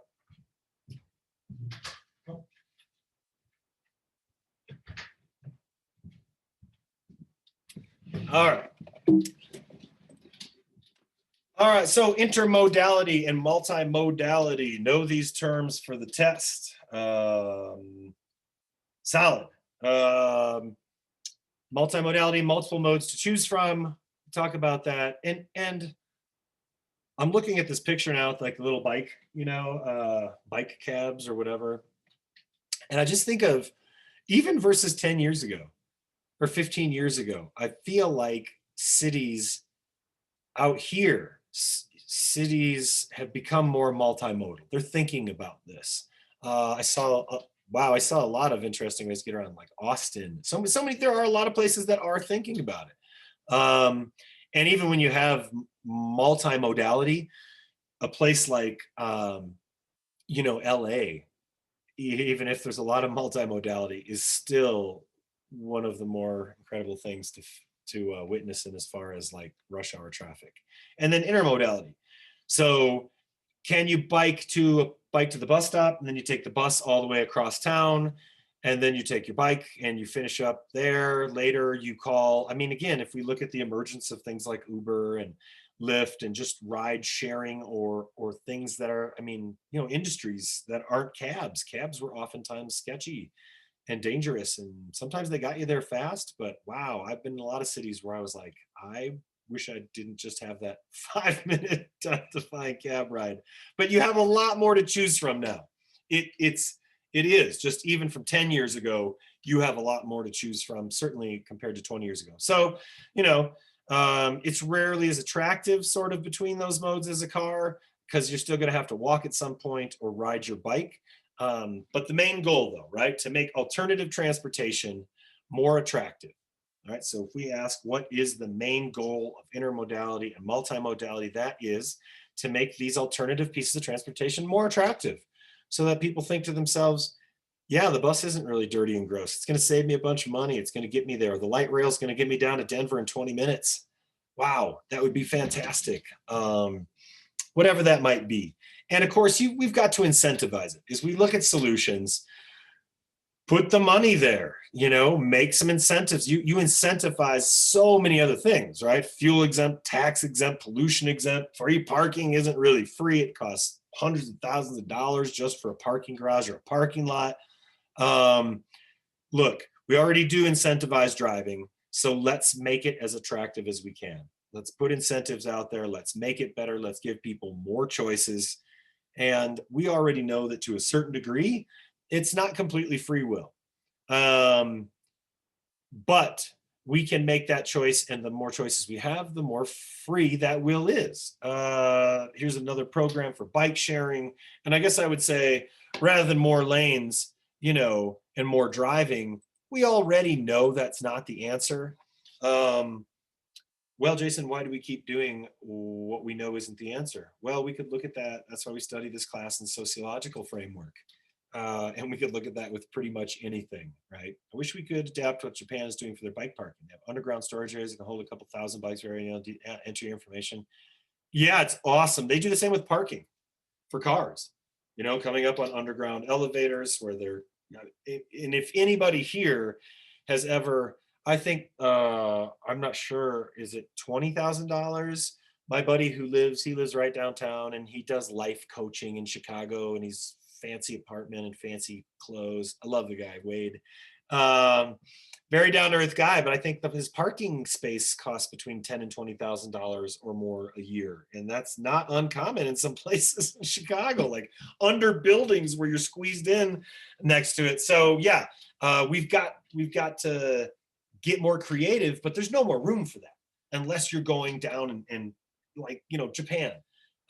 All right, so intermodality and multimodality. Know these terms for the test. Solid. Multimodality, multiple modes to choose from. Talk about that. And I'm looking at this picture now with like a little bike, you know, bike cabs or whatever. And I just think of even versus 10 years ago or 15 years ago, I feel like cities out here, cities have become more multimodal. They're thinking about this. I saw a lot of interesting ways to get around, like Austin. So many, there are a lot of places that are thinking about it. And even when you have multimodality, a place like, you know, LA, even if there's a lot of multimodality, is still one of the more incredible things to witness in as far as like rush hour traffic. And then intermodality. So can you bike to the bus stop, and then you take the bus all the way across town? and then you take your bike and you finish up there. Later you call, I mean, again, if we look at the emergence of things like Uber and Lyft and just ride sharing, or things that are, I mean, you know, industries that aren't cabs. Cabs were oftentimes sketchy and dangerous, and sometimes they got you there fast, but wow, I've been in a lot of cities where I was like, I wish I didn't just have that 5-minute death-defying cab ride. But you have a lot more to choose from now. It is just, even from 10 years ago, you have a lot more to choose from, certainly compared to 20 years ago. So, you know, it's rarely as attractive sort of between those modes as a car, because you're still going to have to walk at some point or ride your bike. But the main goal, though, right, to make alternative transportation more attractive. All right, so if we ask what is the main goal of intermodality and multimodality, that is to make these alternative pieces of transportation more attractive, so that people think to themselves, yeah, the bus isn't really dirty and gross. It's going to save me a bunch of money. It's going to get me there. The light rail is going to get me down to Denver in 20 minutes. Wow, that would be fantastic. Whatever that might be. And of course, we've got to incentivize it. As we look at solutions, put the money there, you know, make some incentives. You incentivize so many other things, right? Fuel exempt, tax exempt, pollution exempt. Free parking isn't really free. It costs hundreds of thousands of dollars just for a parking garage or a parking lot. Look, we already do incentivize driving, so let's make it as attractive as we can. Let's put incentives out there. Let's make it better. Let's give people more choices. And we already know that to a certain degree, it's not completely free will. But we can make that choice, and the more choices we have, the more free that will is. Here's another program for bike sharing. And I guess I would say, rather than more lanes, you know, and more driving, we already know that's not the answer. Well, Jason, why do we keep doing what we know isn't the answer? Well, we could look at that. That's why we study this class in sociological framework. And we could look at that with pretty much anything, right? I wish we could adapt what Japan is doing for their bike parking. They have underground storage areas that can hold a couple thousand bikes for, you know, enter your information. Yeah, it's awesome. They do the same with parking for cars, you know, coming up on underground elevators where they're, and if anybody here has ever, I think, I'm not sure, is it $20,000? My buddy he lives right downtown, and he does life coaching in Chicago, and he's fancy apartment and fancy clothes. I love the guy, Wade. Very down to earth guy, but I think that his parking space costs between $10,000 and $20,000 or more a year. And that's not uncommon in some places in Chicago, like under buildings where you're squeezed in next to it. So yeah, we've got to get more creative, but there's no more room for that unless you're going down and like, you know, Japan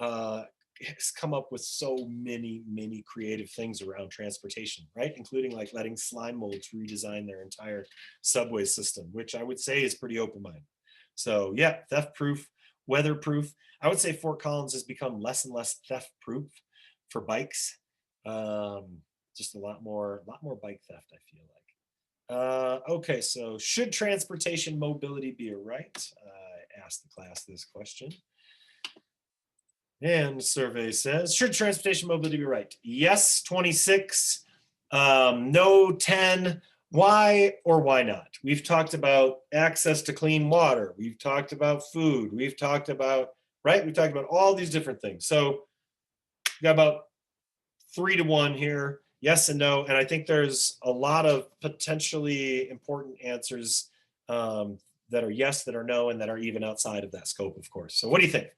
has come up with so many creative things around transportation, right? Including like letting slime molds redesign their entire subway system, which I would say is pretty open-minded. So yeah, theft-proof, weather-proof. I would say Fort Collins has become less and less theft-proof for bikes. Just a lot more bike theft, I feel like. Okay, so should transportation mobility be a right? I asked the class this question. And the survey says, should transportation mobility be right? Yes, 26, no, 10. Why or why not? We've talked about access to clean water. We've talked about food. We've talked about, right? We've talked about all these different things. So we got about 3-1 here, yes and no. And I think there's a lot of potentially important answers that are yes, that are no, and that are even outside of that scope, of course. So what do you think?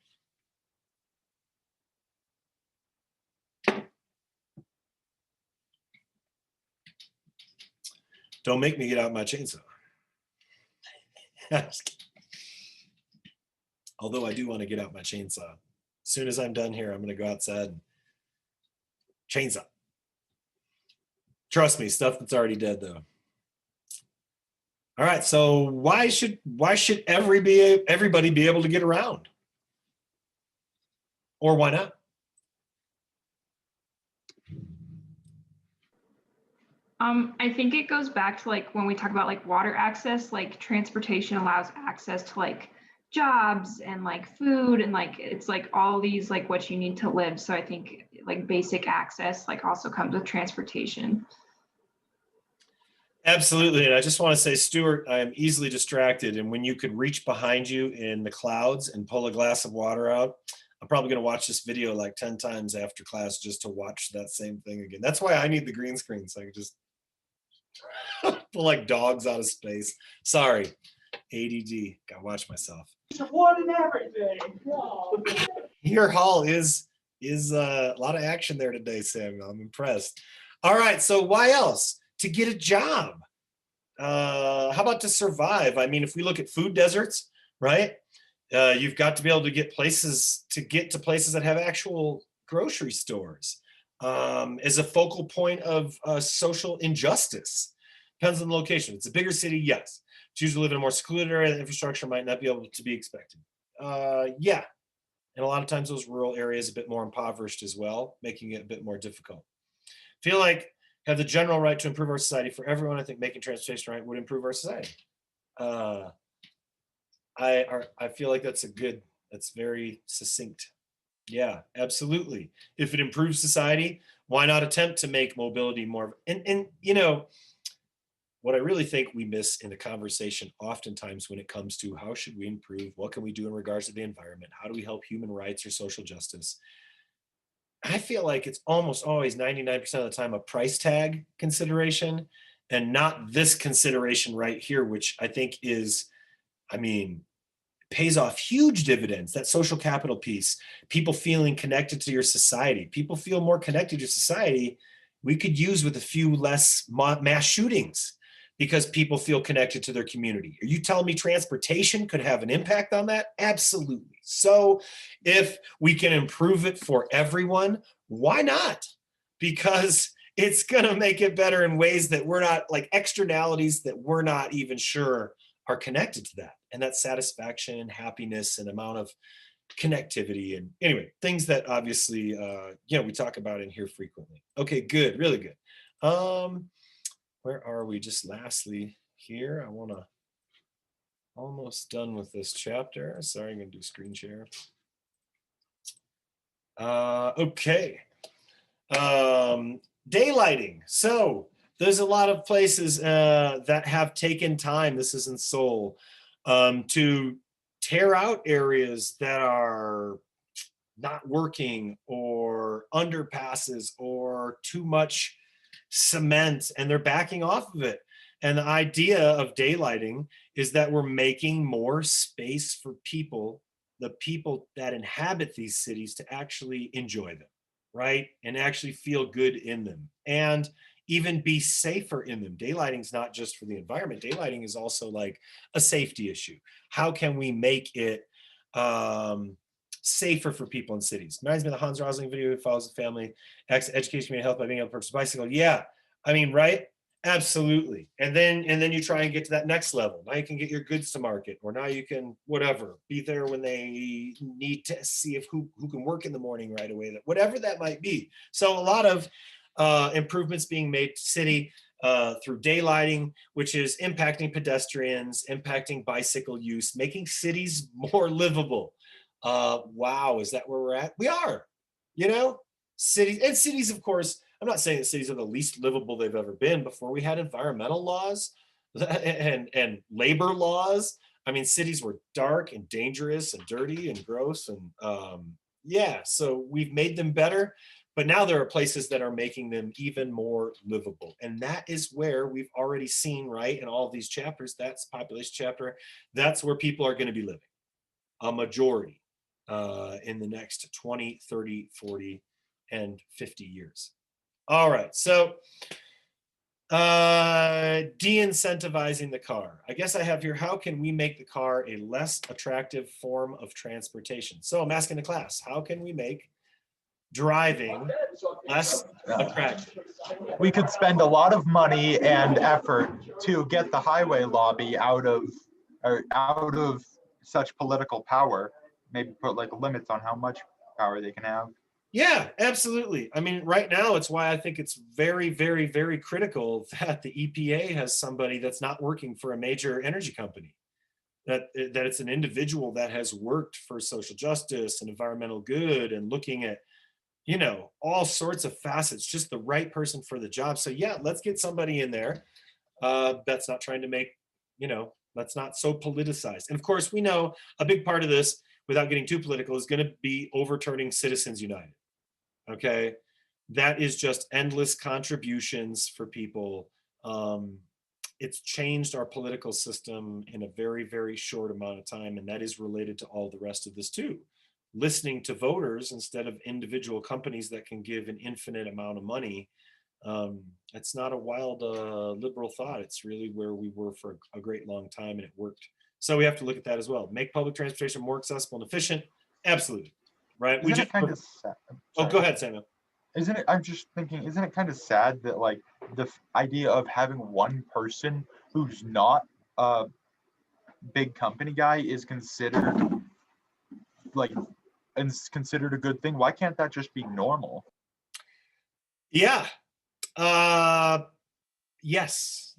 Don't make me get out my chainsaw. Although I do want to get out my chainsaw. As soon as I'm done here, I'm going to go outside and chainsaw. Trust me, stuff that's already dead though. All right, so why should everybody be able to get around? Or why not? I think it goes back to like when we talk about like water access, like transportation allows access to like jobs and like food and like it's like all these like what you need to live. So I think like basic access like also comes with transportation. Absolutely. And I just want to say, Stuart, I am easily distracted. And when you could reach behind you in the clouds and pull a glass of water out, I'm probably going to watch this video like 10 times after class just to watch that same thing again. That's why I need the green screen, so I can just pull like dogs out of space. Sorry, ADD. Gotta watch myself. One and everything. Your hall is a lot of action there today, Samuel. I'm impressed. All right, so why else? To get a job. How about to survive? I mean, if we look at food deserts, right? You've got to be able to get to places that have actual grocery stores. As a focal point of social injustice. Depends on the location. If it's a bigger city, yes. Choose to live in a more secluded area, the infrastructure might not be able to be expected. Yeah. And a lot of times those rural areas a bit more impoverished as well, making it a bit more difficult. Feel like have the general right to improve our society for everyone. I think making transportation right would improve our society. I feel like that's very succinct. Yeah, absolutely. If it improves society, why not attempt to make mobility more, and you know, what I really think we miss in the conversation oftentimes when it comes to how should we improve, what can we do in regards to the environment, how do we help human rights or social justice, I feel like it's almost always 99% of the time a price tag consideration and not this consideration right here, which I think is, I mean, pays off huge dividends, that social capital piece, people feeling connected to your society. People feel more connected to society. We could use with a few less mass shootings because people feel connected to their community. Are you telling me transportation could have an impact on that? Absolutely. So if we can improve it for everyone, why not? Because it's going to make it better in ways that we're not, like externalities that we're not even sure are connected to that. And that satisfaction and happiness and amount of connectivity. And anyway, things that obviously, we talk about in here frequently. Okay, good, really good. Where are we? Just lastly here, I want to almost done with this chapter. Sorry, I'm going to do screen share. Okay. Daylighting. So there's a lot of places that have taken time, this is in Seoul, to tear out areas that are not working or underpasses or too much cement, and they're backing off of it. And the idea of daylighting is that we're making more space for people, the people that inhabit these cities, to actually enjoy them, right? And actually feel good in them and even be safer in them. Daylighting is not just for the environment. Daylighting is also like a safety issue. How can we make it safer for people in cities? Reminds me of the Hans Rosling video who follows the family, education, community health by being able to purchase a bicycle. Yeah, I mean, right? Absolutely. And then you try and get to that next level. Now you can get your goods to market, or now you can whatever, be there when they need to see if who can work in the morning right away, that whatever that might be. So a lot of improvements being made to city through daylighting, which is impacting pedestrians, impacting bicycle use, making cities more livable. Wow, is that where we're at? We are, cities, of course. I'm not saying that cities are the least livable they've ever been. Before we had environmental laws and labor laws, I mean, cities were dark and dangerous and dirty and gross. And so we've made them better. But now there are places that are making them even more livable. And that is where we've already seen, right, in all of these chapters, that's population chapter, that's where people are going to be living, a majority in the next 20, 30, 40, and 50 years. All right, so de-incentivizing the car. I guess I have here, how can we make the car a less attractive form of transportation? So I'm asking the class, how can we make driving less attractive? We could spend a lot of money and effort to get the highway lobby out of such political power. Maybe put like limits on how much power they can have. Yeah, absolutely. I mean, right now, it's why I think it's very, very, very critical that the EPA has somebody that's not working for a major energy company, that it's an individual that has worked for social justice and environmental good and looking at, all sorts of facets, just the right person for the job. So yeah, let's get somebody in there that's not trying to make, that's not so politicized. And of course, we know a big part of this, without getting too political, is going to be overturning Citizens United. Okay. That is just endless contributions for people. It's changed our political system in a very, very short amount of time. And that is related to all the rest of this too. Listening to voters instead of individual companies that can give an infinite amount of money. It's not a wild liberal thought. It's really where we were for a great long time, and it worked. So we have to look at that as well. Make public transportation more accessible and efficient. Absolutely. Right. Isn't it kind of sad? Oh, go ahead, Samuel. Isn't it, I'm just thinking, isn't it kind of sad that like the idea of having one person who's not a big company guy is considered like, and it's considered a good thing? Why can't that just be normal? Yeah. Yes.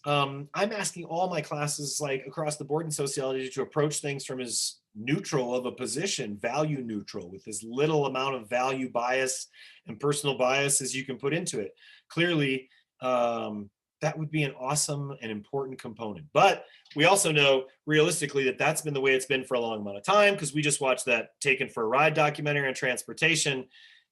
I'm asking all my classes, like across the board in sociology, to approach things from as neutral of a position, value neutral, with as little amount of value bias and personal bias as you can put into it. Clearly, that would be an awesome and important component. But we also know realistically that that's been the way it's been for a long amount of time, because we just watched that Taken for a Ride documentary on transportation.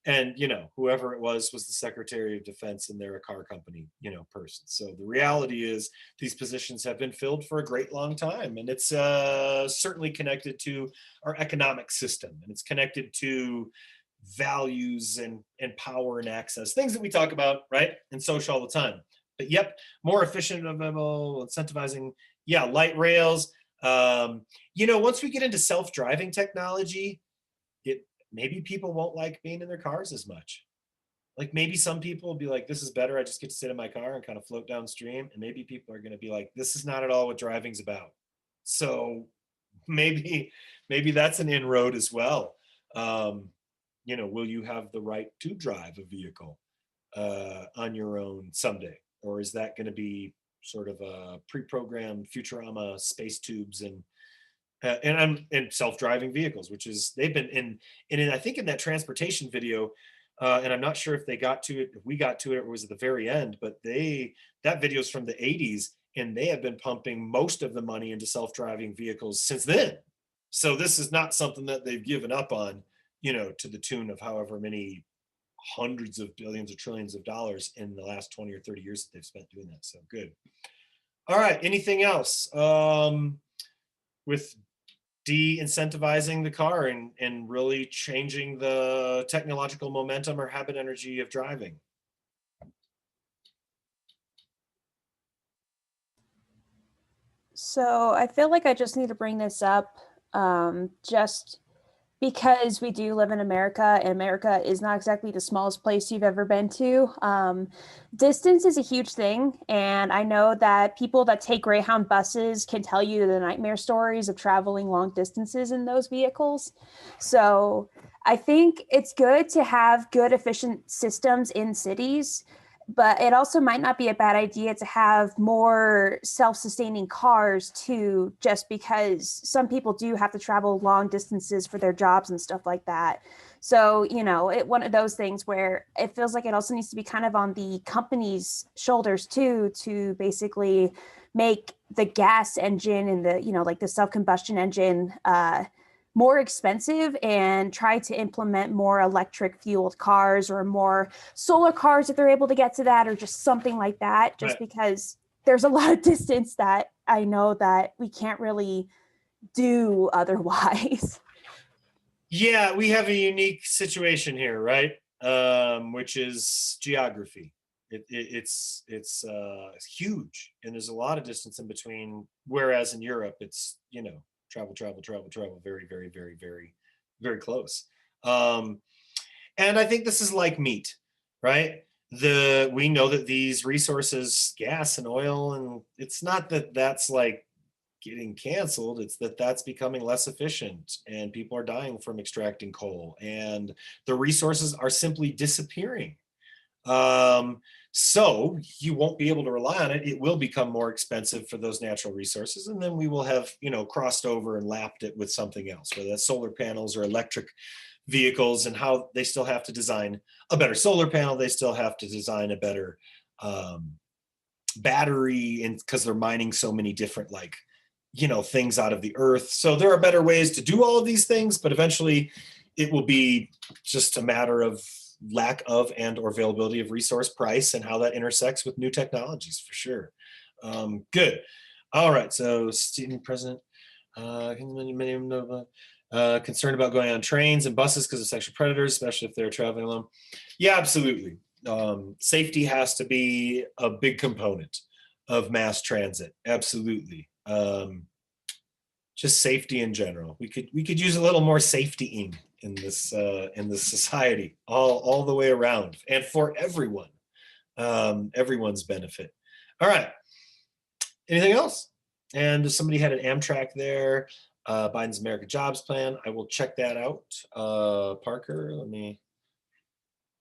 And, whoever it was the Secretary of Defense, and they're a car company, person. So the reality is these positions have been filled for a great long time. And it's certainly connected to our economic system. And it's connected to values and power and access, things that we talk about, right, in social all the time. But yep, more efficient, incentivizing, light rails. Once we get into self-driving technology, maybe people won't like being in their cars as much. Like maybe some people will be like, this is better. I just get to sit in my car and kind of float downstream. And maybe people are going to be like, this is not at all what driving's about. So maybe that's an inroad as well. Will you have the right to drive a vehicle on your own someday? Or is that going to be sort of a pre-programmed Futurama space tubes and self-driving vehicles, which is, they've been in I think in that transportation video, and I'm not sure if we got to it, or it was at the very end, but that video is from the 80s, and they have been pumping most of the money into self-driving vehicles since then. So this is not something that they've given up on, to the tune of however many hundreds of billions or trillions of dollars in the last 20 or 30 years that they've spent doing that. So good. All right. Anything else? With de-incentivizing the car and really changing the technological momentum or habit energy of driving. So I feel like I just need to bring this up just because we do live in America, and America is not exactly the smallest place you've ever been to. Distance is a huge thing. And I know that people that take Greyhound buses can tell you the nightmare stories of traveling long distances in those vehicles. So I think it's good to have good, efficient systems in cities, but it also might not be a bad idea to have more self-sustaining cars too, just because some people do have to travel long distances for their jobs and stuff like that. So, one of those things where it feels like it also needs to be kind of on the company's shoulders too, to basically make the gas engine and the, like the self-combustion engine more expensive, and try to implement more electric fueled cars or more solar cars if they're able to get to that, or just something like that, just because there's a lot of distance that I know that we can't really do otherwise. Yeah, we have a unique situation here, right? Which is geography. It's huge, and there's a lot of distance in between, whereas in Europe it's travel, very, very, very, very, very close. And I think this is like meat, right? We know that these resources, gas and oil, and it's not that that's like getting canceled, it's that that's becoming less efficient, and people are dying from extracting coal, and the resources are simply disappearing. So you won't be able to rely on it. It will become more expensive for those natural resources. And then we will have, crossed over and lapped it with something else, whether that's solar panels or electric vehicles, and how they still have to design a better solar panel. They still have to design a better battery, and because they're mining so many different like, you know, things out of the earth. So there are better ways to do all of these things, but eventually it will be just a matter of lack of and or availability of resource price and how that intersects with new technologies for sure. Good. All right. So student president, concerned about going on trains and buses because of sexual predators, especially if they're traveling alone. Yeah, absolutely. Safety has to be a big component of mass transit. Absolutely. Just safety in general. We could use a little more safetying in this society, all the way around, and for everyone, everyone's benefit. All right. Anything else? And somebody had an Amtrak there. Biden's America Jobs Plan. I will check that out. Parker,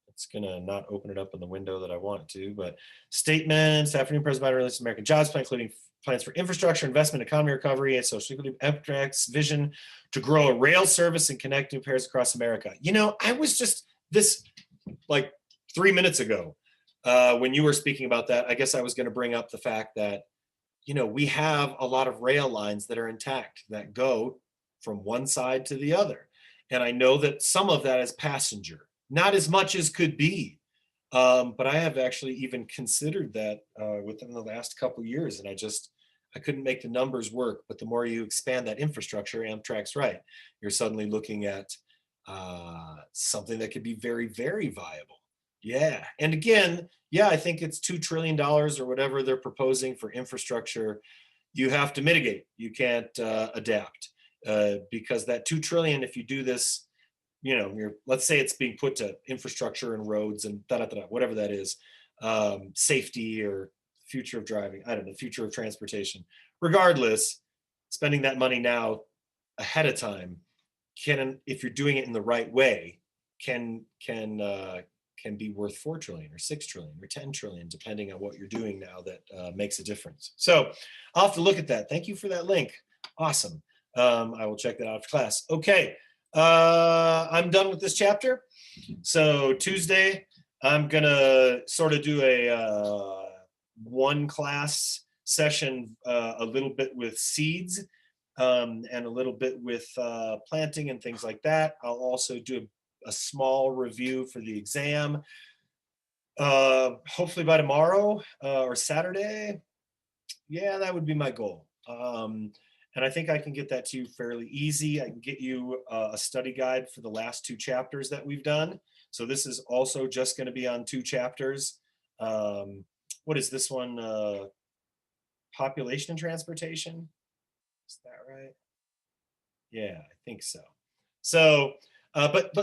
it's gonna not open it up in the window that I want to, but statements, afternoon President Biden released American Jobs Plan, including plans for infrastructure, investment, economy recovery, and social security. Amtrak's vision to grow a rail service and connect new pairs across America. You know, I was just this like 3 minutes ago when you were speaking about that. I guess I was going to bring up the fact that, you know, we have a lot of rail lines that are intact that go from one side to the other. And I know that some of that is passenger, not as much as could be. But I have actually even considered that within the last couple of years, and I couldn't make the numbers work. But the more you expand that infrastructure, Amtrak's right, you're suddenly looking at something that could be very, very viable. Yeah, and again, yeah, I think it's $2 trillion or whatever they're proposing for infrastructure. You have to mitigate. You can't adapt because that $2 trillion, if you do this, you know, let's say it's being put to infrastructure and roads and whatever that is, safety or future of driving, I don't know, future of transportation. Regardless, spending that money now ahead of time if you're doing it in the right way, can be worth 4 trillion or 6 trillion or 10 trillion, depending on what you're doing now that makes a difference. So I'll have to look at that. Thank you for that link. Awesome. I will check that out after class. Okay. I'm done with this chapter. So Tuesday, I'm gonna sort of do a one class session, a little bit with seeds and a little bit with planting and things like that. I'll also do a small review for the exam, hopefully by tomorrow or Saturday. Yeah, that would be my goal. And I think I can get that to you fairly easy. I can get you a study guide for the last 2 chapters that we've done. So this is also just going to be on 2 chapters. What is this one? Population and transportation? Is that right? Yeah, I think so. So,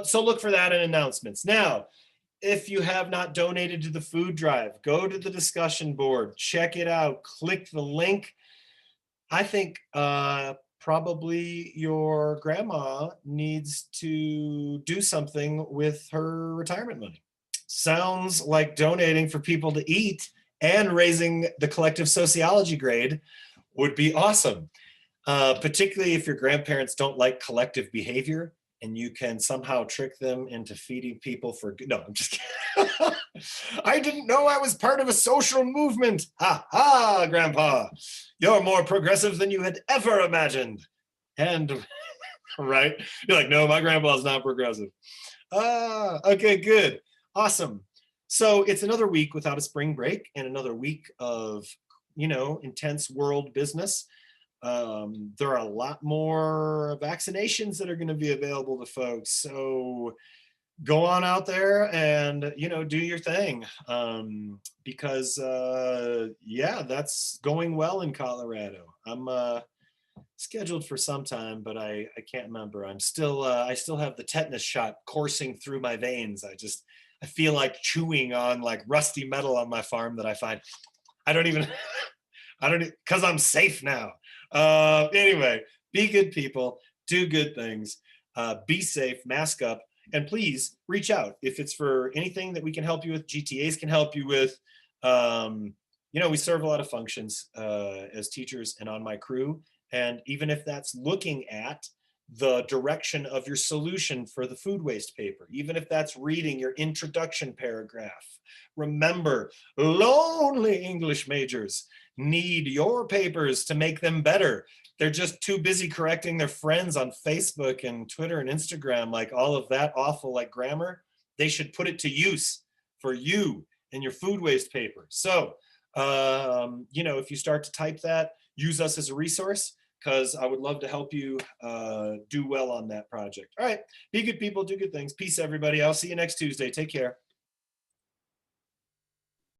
so look for that in announcements. Now, if you have not donated to the food drive, go to the discussion board, check it out, click the link. I think probably your grandma needs to do something with her retirement money. Sounds like donating for people to eat and raising the collective sociology grade would be awesome. Particularly if your grandparents don't like collective behavior and you can somehow trick them into feeding people for good. No, I'm just kidding. I didn't know I was part of a social movement. Ha ha, Grandpa. You're more progressive than you had ever imagined. And right? You're like, no, my grandpa's not progressive. Okay, good. Awesome. So it's another week without a spring break and another week of, you know, intense world business. There are a lot more vaccinations that are going to be available to folks. So go on out there and, you know, do your thing. Because, yeah, that's going well in Colorado. I'm scheduled for some time, but I can't remember. I still have the tetanus shot coursing through my veins. I feel like chewing on like rusty metal on my farm that I find. Because I'm safe now. Anyway, be good people, do good things, be safe, mask up, and please reach out if it's for anything that we can help you with, GTAs can help you with. You know, we serve a lot of functions as teachers and on my crew. And even if that's looking at the direction of your solution for the food waste paper, even if that's reading your introduction paragraph. Remember, lonely English majors need your papers to make them better. They're just too busy correcting their friends on Facebook and Twitter and Instagram, like all of that awful like grammar. They should put it to use for you and your food waste paper. So, you know, if you start to type that, use us as a resource, because I would love to help you do well on that project. All right, be good people, do good things. Peace, everybody. I'll see you next Tuesday. Take care.